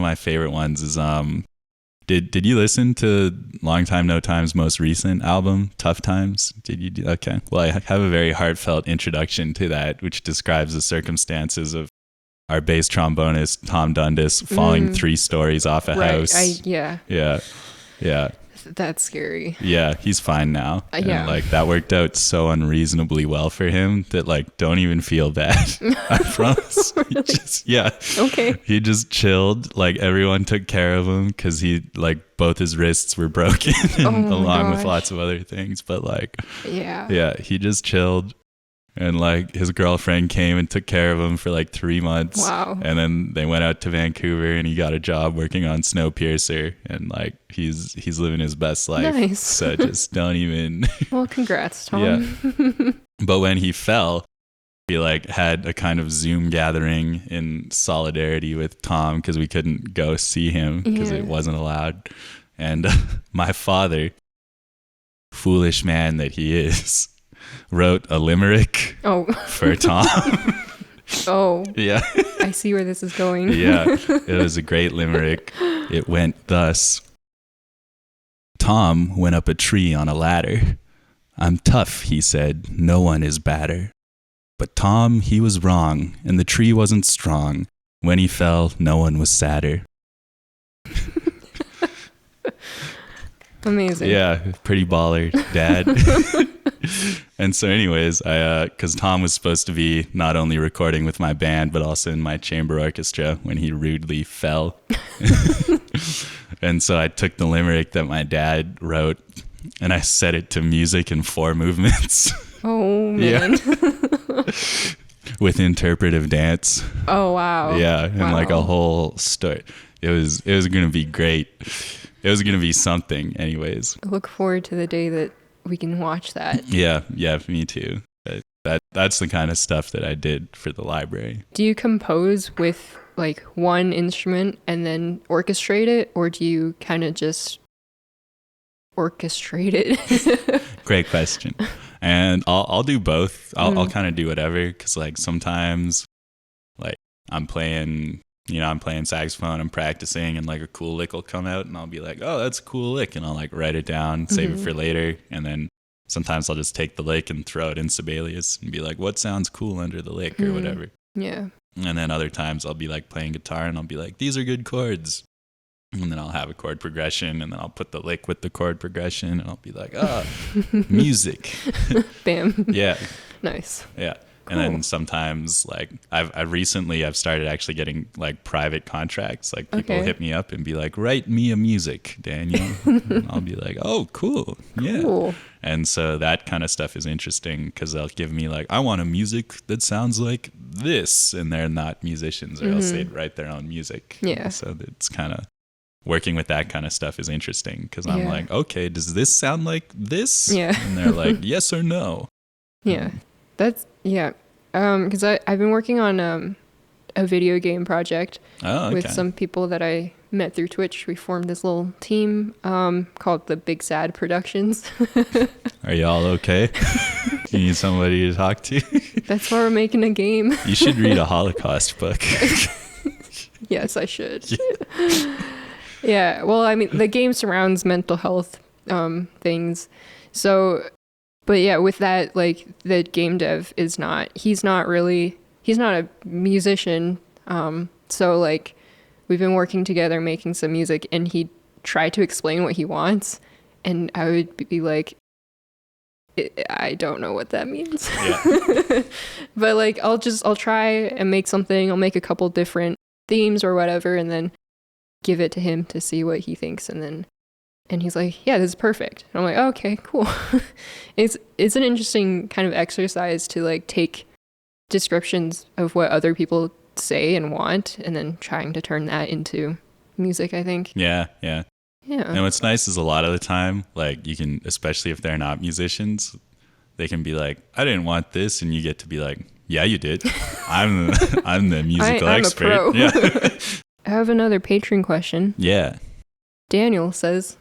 my favorite ones is did you listen to Long Time No Time's most recent album, Tough Times? Did you do? Okay. Well, I have a very heartfelt introduction to that, which describes the circumstances of our bass trombonist Tom Dundas falling 3 stories off a house. Yeah. That's scary. Yeah, he's fine now. Yeah. And like that worked out so unreasonably well for him that like don't even feel bad. I promise. Really? Okay. He just chilled. Like everyone took care of him because he like both his wrists were broken and along with lots of other things. But like yeah, he just chilled. And like his girlfriend came and took care of him for like 3 months. Wow. And then they went out to Vancouver and he got a job working on Snowpiercer and like he's living his best life. Nice. So just don't even. Well, congrats, Tom. Yeah. But when he fell, we like had a kind of Zoom gathering in solidarity with Tom because we couldn't go see him because it wasn't allowed. And my father, foolish man that he is, wrote a limerick for Tom. Oh. Yeah. I see where this is going. Yeah. It was a great limerick. It went thus. Tom went up a tree on a ladder. I'm tough, he said. No one is badder. But Tom, he was wrong, and the tree wasn't strong. When he fell, no one was sadder. Amazing. Yeah, pretty baller, Dad. And so anyways, because Tom was supposed to be not only recording with my band, but also in my chamber orchestra when he rudely fell. And so I took the limerick that my dad wrote and I set it to music in 4 movements. Oh, man. Yeah. With interpretive dance. Oh, wow. Yeah, and like a whole story. It was going to be great. It was going to be something anyways. I look forward to the day that we can watch that. Yeah, me too. That's the kind of stuff that I did for the library. Do you compose with like one instrument and then orchestrate it, or do you kind of just orchestrate it? Great question. And I'll do both. I'll kind of do whatever because like sometimes like I'm playing saxophone, I'm practicing, and like a cool lick will come out and I'll be like, oh, that's a cool lick, and I'll like write it down, save it for later, and then sometimes I'll just take the lick and throw it in Sibelius and be like, what sounds cool under the lick or whatever. Yeah. And then other times I'll be like playing guitar and I'll be like, these are good chords. And then I'll have a chord progression and then I'll put the lick with the chord progression and I'll be like, music. Bam. Yeah. Nice. Yeah. Cool. And then sometimes like I've recently started actually getting like private contracts. Like people hit me up and be like, write me a music, Daniel. And I'll be like, oh, cool. Yeah. Cool. And so that kind of stuff is interesting because they'll give me like, I want a music that sounds like this. And they're not musicians or else they'd write their own music. Yeah. So it's kind of working with that kind of stuff is interesting because I'm like, okay, does this sound like this? Yeah. And they're like, yes or no. Yeah. That's, yeah. Because I've been working on a video game project with some people that I met through Twitch. We formed this little team called the Big Sad Productions. Are y'all okay? You need somebody to talk to? That's why we're making a game. You should read a Holocaust book. Yes, I should. Yeah, well, I mean, the game surrounds mental health things. So, but yeah, with that, like, the game dev he's not a musician. So, like, we've been working together making some music, and he tried to explain what he wants, and I would be like, I don't know what that means. Yeah. But, like, I'll try and make something. I'll make a couple different themes or whatever, and then give it to him to see what he thinks, and he's like, yeah, this is perfect. And I'm like, oh, okay, cool. It's an interesting kind of exercise to like take descriptions of what other people say and want and then trying to turn that into music, I think. Yeah. And what's nice is a lot of the time, like you can, especially if they're not musicians, they can be like, I didn't want this, and you get to be like, yeah, you did. I'm the musical expert. A pro. Yeah. I have another Patreon question. Yeah. Daniel says,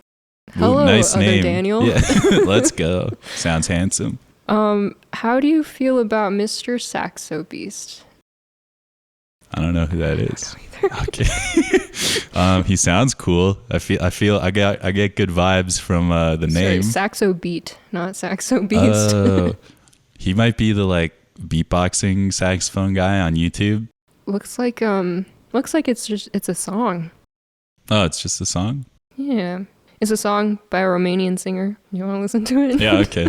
hello, nice other name. Daniel. Yeah. Let's go. Sounds handsome. How do you feel about Mr. Saxo Beast? I don't know who that is. Okay. He sounds cool. I get good vibes from the name. Saxo Beat, not Saxo Beast. Oh, he might be the like beatboxing saxophone guy on YouTube. Looks like it's a song. Oh, it's just a song? Yeah. It's a song by a Romanian singer. You want to listen to it? Yeah, okay.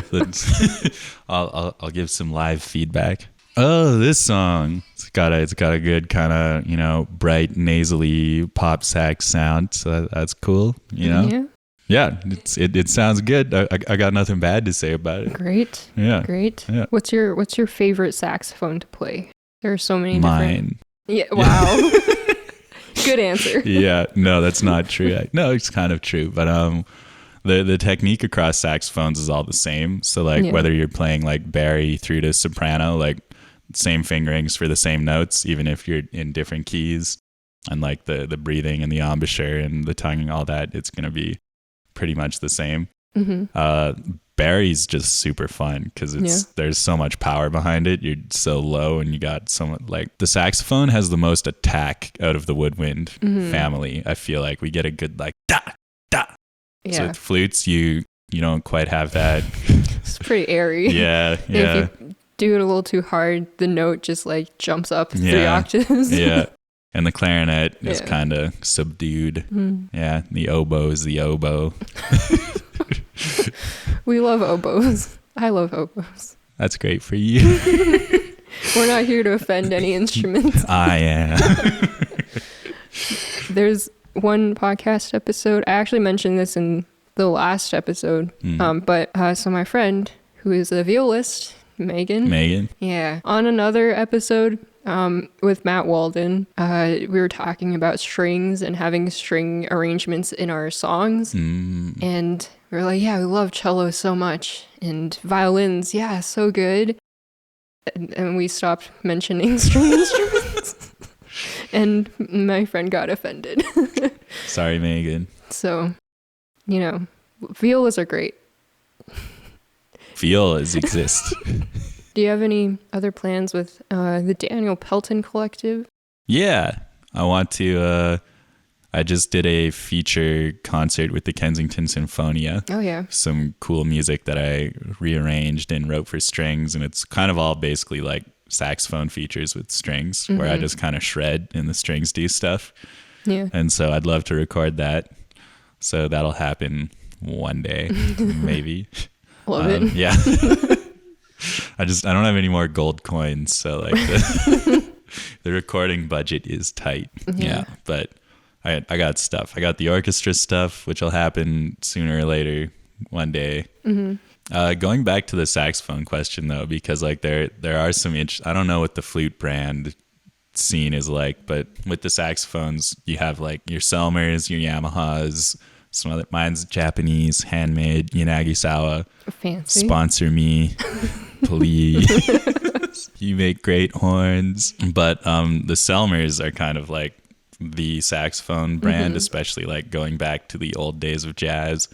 I'll give some live feedback. Oh, this song. It's got a good kind of, bright nasally pop sax sound. So that's cool, Yeah. Yeah, it sounds good. I got nothing bad to say about it. Great. Yeah. Great. Yeah. What's your favorite saxophone to play? There are so many Mine. Yeah, wow. Good answer. Yeah, no, that's not true. No, it's kind of true, but the technique across saxophones is all the same. So like whether you're playing like bari through to soprano, like same fingerings for the same notes, even if you're in different keys, and like the breathing and the embouchure and the tonguing, all that, it's gonna be pretty much the same. Mm-hmm. Bari's just super fun because there's so much power behind it. You're so low, and you got someone like the saxophone has the most attack out of the woodwind family. I feel like we get a good like da da. Yeah. So with flutes, you don't quite have that. It's pretty airy. Yeah. If you do it a little too hard, the note just like jumps up 3 octaves. Yeah. And the clarinet is kind of subdued. Yeah. The oboe is the oboe. We love oboes. I love oboes. That's great for you. We're not here to offend any instruments. I am. There's one podcast episode. I actually mentioned this in the last episode. So my friend, who is a violist, Megan. Yeah. On another episode with Matt Walden, we were talking about strings and having string arrangements in our songs. And we were like, yeah, we love cello so much. And violins, yeah, so good. And we stopped mentioning string instruments. And my friend got offended. Sorry, Megan. So, violas are great. Violas exist. Do you have any other plans with the Daniel Pelton Collective? Yeah, I want to. I just did a feature concert with the Kensington Sinfonia. Oh, yeah. Some cool music that I rearranged and wrote for strings. And it's kind of all basically like saxophone features with strings where I just kind of shred and the strings do stuff. Yeah. And so I'd love to record that. So that'll happen one day, maybe. Love it. Yeah. I don't have any more gold coins. So like the recording budget is tight. Yeah. But I got stuff. I got the orchestra stuff, which will happen sooner or later one day. Going back to the saxophone question though, because like there are some I don't know what the flute brand scene is like, but with the saxophones you have like your Selmers, your Yamahas, some other, mine's Japanese, handmade, Yanagisawa. Fancy. Sponsor me, please. You make great horns. But the Selmers are kind of like the saxophone brand, especially like going back to the old days of jazz.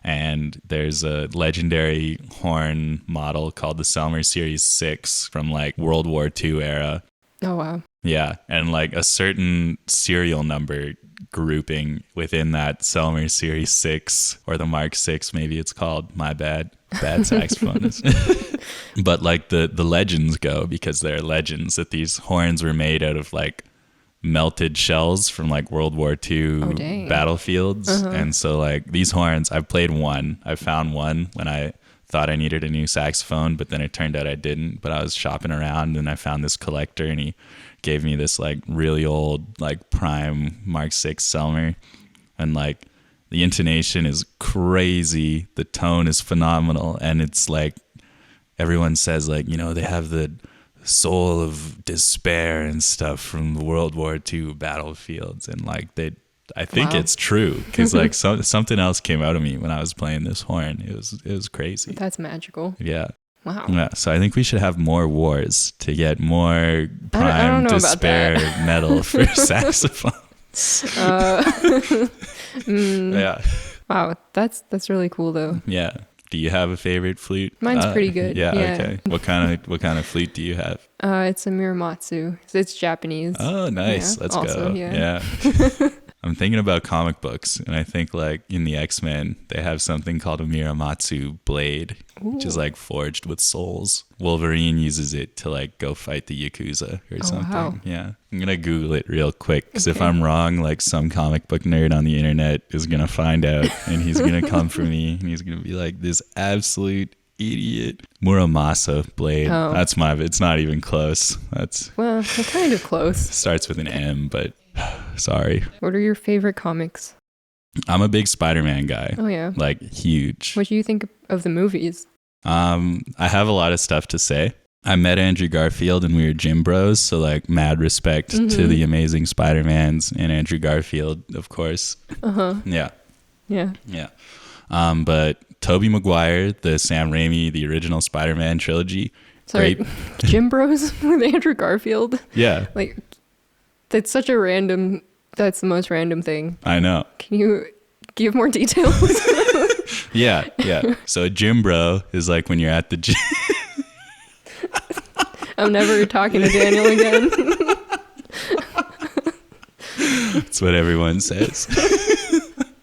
And there's a legendary horn model called the Selmer Series 6 from like World War II era. Oh, wow. Yeah. And like a certain serial number grouping within that Selmer Series 6 or the Mark 6, maybe it's called. My bad saxophonist. But like the legends go, because they're legends, that these horns were made out of like melted shells from like World War II battlefields. And so like these horns, I've played one. I found one when I thought I needed a new saxophone, but then it turned out I didn't. But I was shopping around and I found this collector and he gave me this like really old like prime Mark 6 Selmer. And like the intonation is crazy. The tone is phenomenal. And it's like everyone says like, they have the soul of despair and stuff from the World War II battlefields, and like I think it's true, because like something else came out of me when I was playing this horn. It was crazy. That's magical. Yeah. Wow. Yeah, so I think we should have more wars to get more prime despair metal for saxophones. Yeah. Wow, that's really cool though. Yeah. Do you have a favorite flute? Mine's pretty good. Yeah. Okay. What kind of flute do you have? It's a Miramatsu. It's Japanese. Oh, nice. Yeah, Let's also, go. yeah. I'm thinking about comic books, and I think like in the X-Men, they have something called a Miramatsu blade, which is like forged with souls. Wolverine uses it to like go fight the Yakuza or something. Wow. Yeah. I'm going to Google it real quick, because if I'm wrong, like some comic book nerd on the internet is going to find out, and he's going to come for me, and he's going to be like, this absolute idiot. Muramasa blade. Oh. That's it's not even close. Well, they're kind of close. Starts with an M, but sorry. What are your favorite comics? I'm a big Spider-Man guy. Oh, yeah. Like, huge. What do you think of the movies? I have a lot of stuff to say. I met Andrew Garfield and we were gym bros, so like mad respect to the amazing Spider-Mans and Andrew Garfield, of course. Yeah. But Tobey Maguire, the Sam Raimi, the original Spider-Man trilogy. Sorry, great. Gym Bros with Andrew Garfield? Yeah. Like, that's the most random thing. I know. Can you give more details? Yeah. So a gym bro is like when you're at the gym. I'm never talking to Daniel again. That's what everyone says.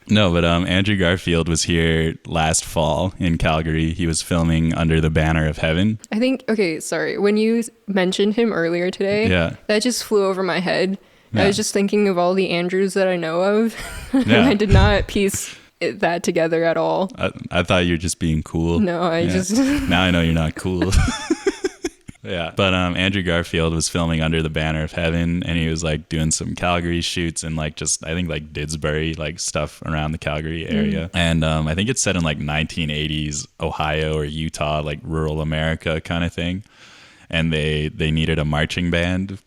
No, but Andrew Garfield was here last fall in Calgary. He was filming Under the Banner of Heaven. I think, okay, sorry. When you mentioned him earlier today, that just flew over my head. Yeah. I was just thinking of all the Andrews that I know of. And I did not piece that together at all. I thought you were just being cool. No, just... Now I know you're not cool. Yeah. But Andrew Garfield was filming Under the Banner of Heaven, and he was like doing some Calgary shoots and like just, I think like Didsbury, like stuff around the Calgary area. And I think it's set in like 1980s Ohio or Utah, like rural America kind of thing. And they needed a marching band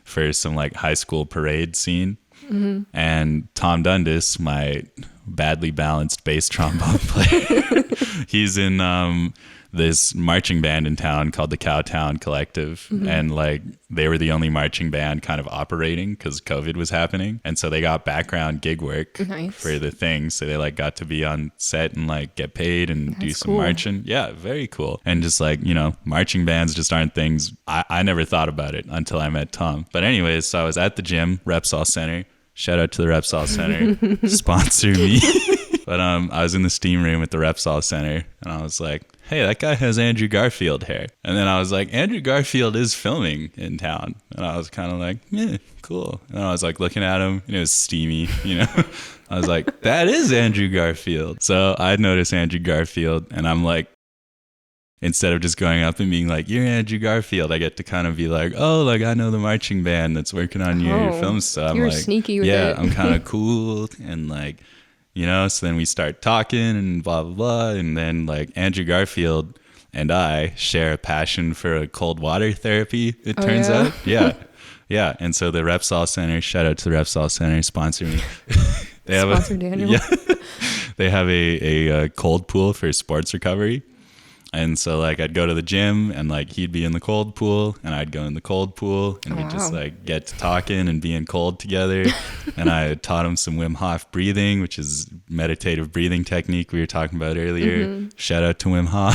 for some like high school parade scene. And Tom Dundas, my badly balanced bass trombone player, he's in this marching band in town called the Cowtown Collective. And like they were the only marching band kind of operating because COVID was happening. And so they got background gig work for the thing. So they like got to be on set and like get paid and do some marching. Yeah, very cool. And just like, you know, marching bands just aren't things. I never thought about it until I met Tom. But anyways, so I was at the gym, Repsol Center. Shout out to the Repsol Center. Sponsor me. But I was in the steam room at the Repsol Center, and I was like, hey, that guy has Andrew Garfield hair. And then I was like, Andrew Garfield is filming in town. And I was kind of like, yeah, cool. And I was like looking at him, and it was steamy, you know. I was like, that is Andrew Garfield. So I noticed Andrew Garfield, and I'm like, instead of just going up and being like, you're Andrew Garfield, I get to kind of be like, oh, like I know the marching band that's working on your film stuff. You're like, sneaky with it. Yeah, I'm kind of cool. And like, you know, so then we start talking and blah, blah, blah. And then like Andrew Garfield and I share a passion for a cold water therapy, it turns out. Yeah. Yeah. And so the Repsol Center, shout out to the Repsol Center, sponsor me. They have Daniel. Yeah, they have a cold pool for sports recovery. And so like I'd go to the gym and like he'd be in the cold pool and I'd go in the cold pool and we'd just like get to talking and being cold together. And I taught him some Wim Hof breathing, which is meditative breathing technique we were talking about earlier. Shout out to Wim Hof.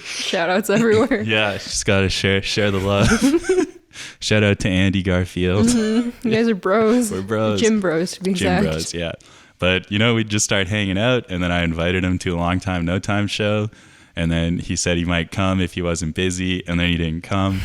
Shout outs everywhere. Yeah, just gotta share the love. Shout out to Andy Garfield. You guys are bros. We're bros. Gym bros to be exact. Gym bros, yeah. But, you know, we'd just start hanging out, and then I invited him to a Long Time, No Time show, and then he said he might come if he wasn't busy, and then he didn't come,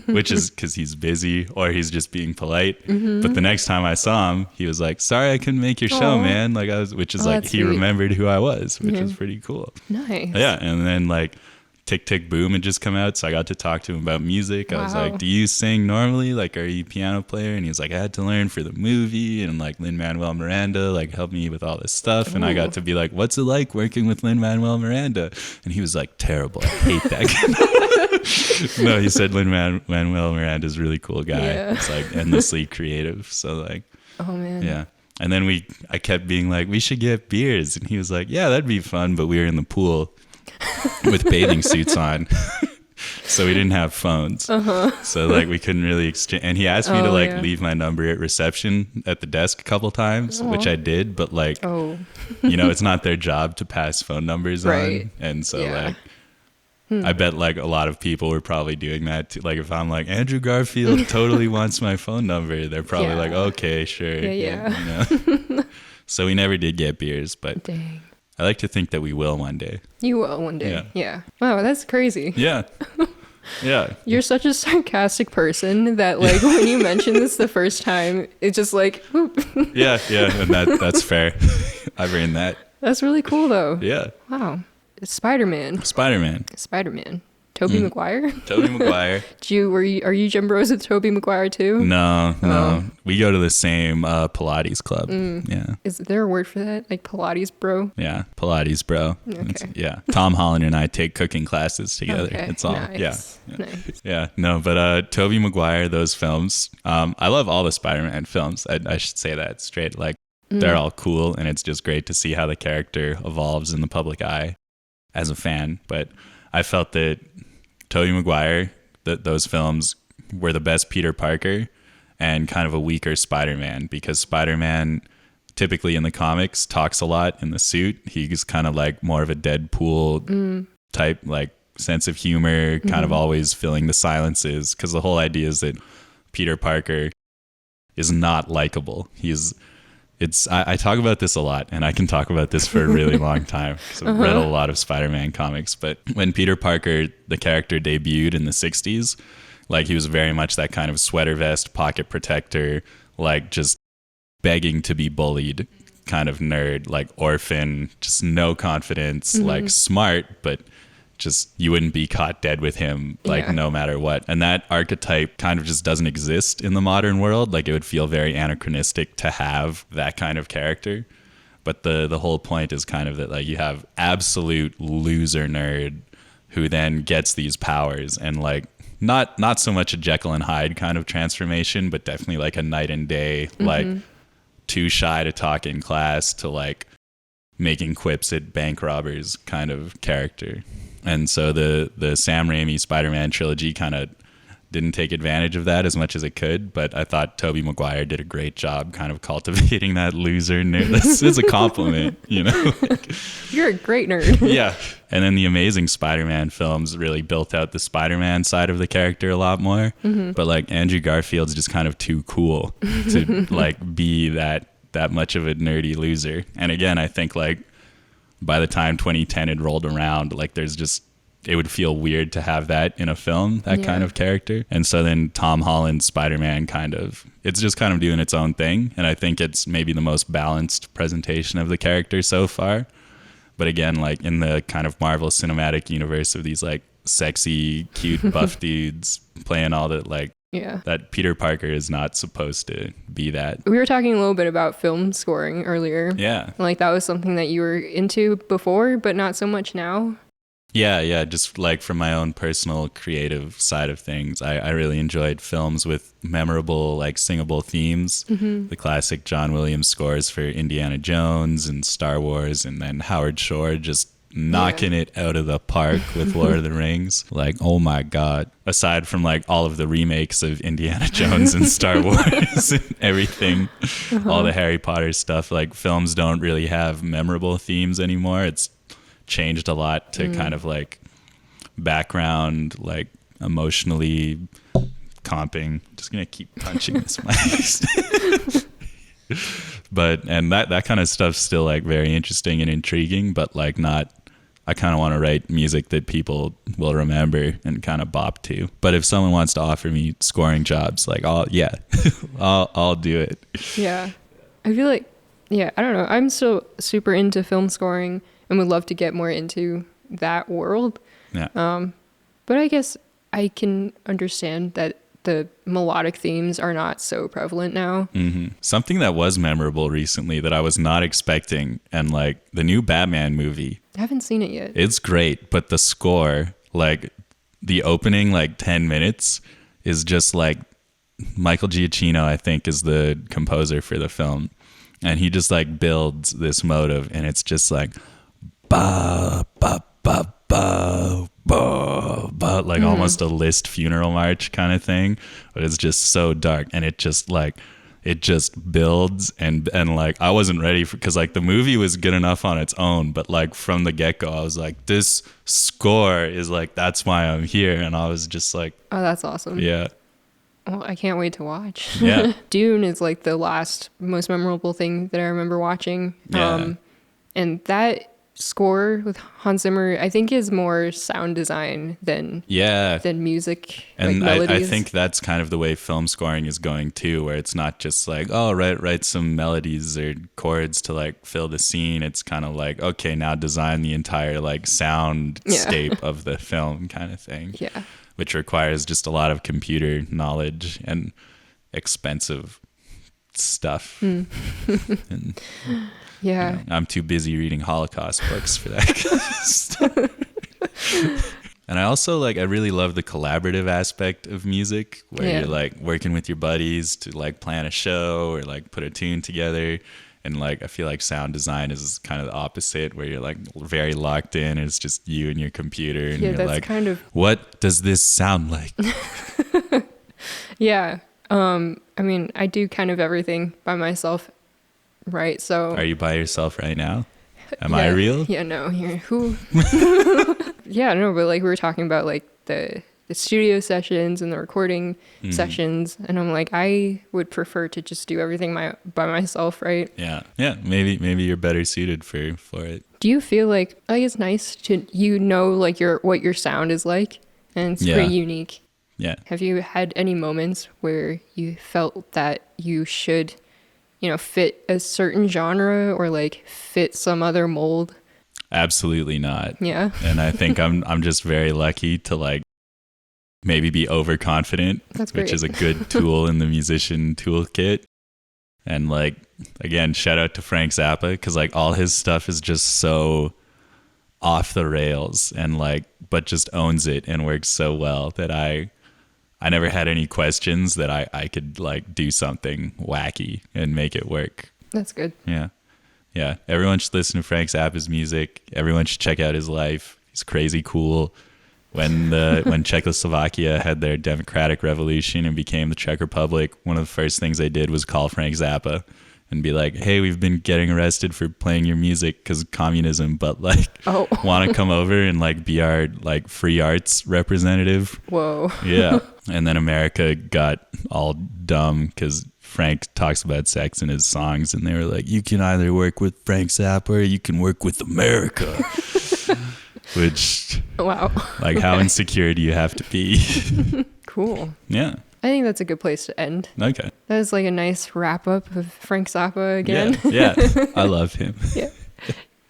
which is because he's busy or he's just being polite. But the next time I saw him, he was like, sorry I couldn't make your show, man. Like which is like, he remembered who I was, which is pretty cool. Nice. Yeah, and then like, Tick Tick Boom had just come out, so I got to talk to him about music. I was like, do you sing normally? Like, are you a piano player? And he was like, I had to learn for the movie, and like Lin-Manuel Miranda like helped me with all this stuff. And I got to be like, what's it like working with Lin-Manuel Miranda? And he was like, terrible. I hate that guy. No, he said Lin-Manuel Miranda is a really cool guy. It's like endlessly creative. So like, oh man. Yeah. And then I kept being like, we should get beers. And he was like, yeah, that'd be fun. But we were in the pool with bathing suits on. So we didn't have phones. So like we couldn't really exchange. And he asked me to like leave my number at reception at the desk a couple times, which I did. But like, it's not their job to pass phone numbers on. And so like, I bet like a lot of people were probably doing that too. Like if I'm like, Andrew Garfield totally wants my phone number, they're probably like, okay, sure. So we never did get beers, but dang. I like to think that we will one day. You will one day. Yeah. Wow, that's crazy. Yeah. Yeah. You're such a sarcastic person that like when you mentioned this the first time, it's just like, whoop. Yeah, and that's fair. I've earned that. That's really cool though. Yeah. Wow. Spider-Man. Tobey Maguire? Tobey Maguire. Are you gym bros with Tobey Maguire too? No. We go to the same Pilates club. Yeah. Is there a word for that? Like Pilates bro? Yeah, Pilates bro. Okay. Yeah. Tom Holland and I take cooking classes together. Okay. It's all. Nice. Yeah. Nice. Yeah. No, but Tobey Maguire, those films. I love all the Spider-Man films. I should say that straight. Like they're all cool, and it's just great to see how the character evolves in the public eye as a fan. But I felt that Tobey Maguire, those films were the best Peter Parker and kind of a weaker Spider-Man, because Spider-Man typically in the comics talks a lot in the suit. He's kind of like more of a Deadpool type, like sense of humor, kind of always filling the silences, because the whole idea is that Peter Parker is not likable. I talk about this a lot, and I can talk about this for a really long time because I've read a lot of Spider-Man comics. But when Peter Parker, the character, debuted in the 60s, like he was very much that kind of sweater vest, pocket protector, like just begging to be bullied kind of nerd, like orphan, just no confidence, like smart, but just you wouldn't be caught dead with him, like no matter what. And that archetype kind of just doesn't exist in the modern world. Like it would feel very anachronistic to have that kind of character. But the whole point is kind of that like you have absolute loser nerd who then gets these powers, and like not so much a Jekyll and Hyde kind of transformation, but definitely like a night and day, like too shy to talk in class to like making quips at bank robbers kind of character. And so the Sam Raimi Spider-Man trilogy kind of didn't take advantage of that as much as it could, but I thought Tobey Maguire did a great job kind of cultivating that loser nerd. That's a compliment, you know? You're a great nerd. Yeah. And then the Amazing Spider-Man films really built out the Spider-Man side of the character a lot more. But like Andrew Garfield's just kind of too cool to like be that much of a nerdy loser. And again, I think like by the time 2010 had rolled around, like it would feel weird to have that in a film, that kind of character. And so then Tom Holland's Spider-Man it's just kind of doing its own thing. And I think it's maybe the most balanced presentation of the character so far. But again, like in the kind of Marvel Cinematic Universe of these like sexy, cute, buff dudes playing all that, like, that Peter Parker is not supposed to be that. We were talking a little bit about film scoring earlier. Yeah. Like that was something that you were into before, but not so much now. Yeah. Just like from my own personal creative side of things, I really enjoyed films with memorable, like singable themes. The classic John Williams scores for Indiana Jones and Star Wars, and then Howard Shore just knocking it out of the park with Lord of the Rings. Like, oh my God. Aside from like all of the remakes of Indiana Jones and Star Wars and everything, all the Harry Potter stuff, like films don't really have memorable themes anymore. It's changed a lot to kind of like background, like emotionally comping. Just gonna keep punching this mic. And that kind of stuff's still like very interesting and intriguing, but like I kind of want to write music that people will remember and kind of bop to. But if someone wants to offer me scoring jobs, like I'll do it. Yeah. I feel like, I don't know. I'm still super into film scoring and would love to get more into that world. Yeah. But I guess I can understand that the melodic themes are not so prevalent now. Something that was memorable recently that I was not expecting, and like the new Batman movie. I haven't seen it yet. It's great, but the score, like the opening like 10 minutes is just like Michael Giacchino, I think, is the composer for the film. And he just like builds this motive, and it's just like ba ba ba ba ba ba, about, like almost a Liszt funeral march kind of thing, but it's just so dark, and it just builds, and like I wasn't ready for, because like the movie was good enough on its own, but like from the get-go I was like, this score is like, that's why I'm here. And I was just like, Oh, that's awesome. yeah. Well, I can't wait to watch. Yeah. Dune is like the last most memorable thing that I remember watching. Yeah. And that score with Hans Zimmer, I think, is more sound design than music, And like melodies. I think that's kind of the way film scoring is going too, where it's not just like, oh, write some melodies or chords to like fill the scene. It's kind of like, okay, now design the entire like soundscape of the film kind of thing. Yeah. Which requires just a lot of computer knowledge and expensive stuff. And, Yeah. you know, I'm too busy reading Holocaust books for that kind of stuff. And I also I really love the collaborative aspect of music, where you're like working with your buddies to like plan a show or like put a tune together. And like, I feel like sound design is kind of the opposite, where you're like very locked in. It's just you and your computer, and you're like, kind of, what does this sound like? Yeah. I mean, I do kind of everything by myself, right? So are you by yourself right now? Am I real? Yeah, no. You're who? Yeah, no. But like we were talking about like the studio sessions and the recording sessions, and I'm like, I would prefer to just do everything by myself, right? Yeah. Maybe you're better suited for it. Do you feel like it's nice to like what your sound is like, and it's pretty unique? Yeah. Have you had any moments where you felt that you should, fit a certain genre or like fit some other mold? Absolutely not. Yeah. And I think I'm just very lucky to like maybe be overconfident, which is a good tool in the musician toolkit. And like, again, shout out to Frank Zappa, because like all his stuff is just so off the rails and like, but just owns it and works so well that I never had any questions that I could like do something wacky and make it work. That's good. Yeah. Yeah. Everyone should listen to Frank Zappa's music. Everyone should check out his life. He's crazy cool. When Czechoslovakia had their democratic revolution and became the Czech Republic, one of the first things they did was call Frank Zappa and be like, hey, we've been getting arrested for playing your music because of communism, but like, want to come over and like be our like free arts representative? Whoa. Yeah. And then America got all dumb because Frank talks about sex in his songs, and they were like, you can either work with Frank Zappa or you can work with America. Which, wow. Like, how insecure do you have to be? Cool. Yeah. I think that's a good place to end. Okay. That was like a nice wrap up of Frank Zappa again. Yeah. I love him. Yeah.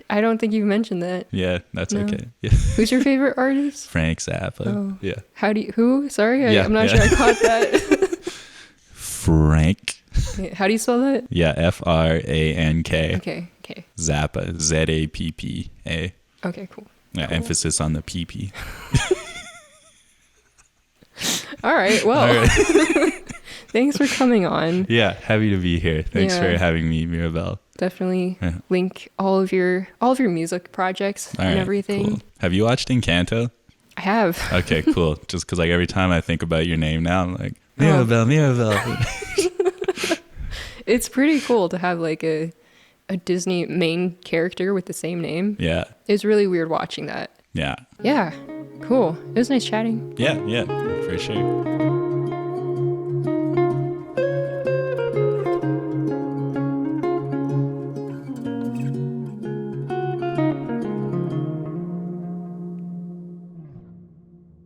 I don't think you mentioned that. Yeah, that's okay. Yeah. Who's your favorite artist? Frank Zappa. Oh. Yeah. Who? Sorry, I'm not sure I caught that. Frank. How do you spell that? Yeah, Frank. Okay. Zappa. Zappa. Okay, cool. Yeah, cool. Emphasis on the PP. All right. Well, all right. Thanks for coming on. Yeah, happy to be here. Thanks for having me, Mirabelle. Definitely link all of your music projects and everything. Cool. Have you watched Encanto? I have. Okay, cool. Just because like every time I think about your name now, I'm like, Mirabelle. It's pretty cool to have like a Disney main character with the same name. Yeah. It's really weird watching that. Yeah. Yeah. Cool. It was nice chatting. Yeah, for sure.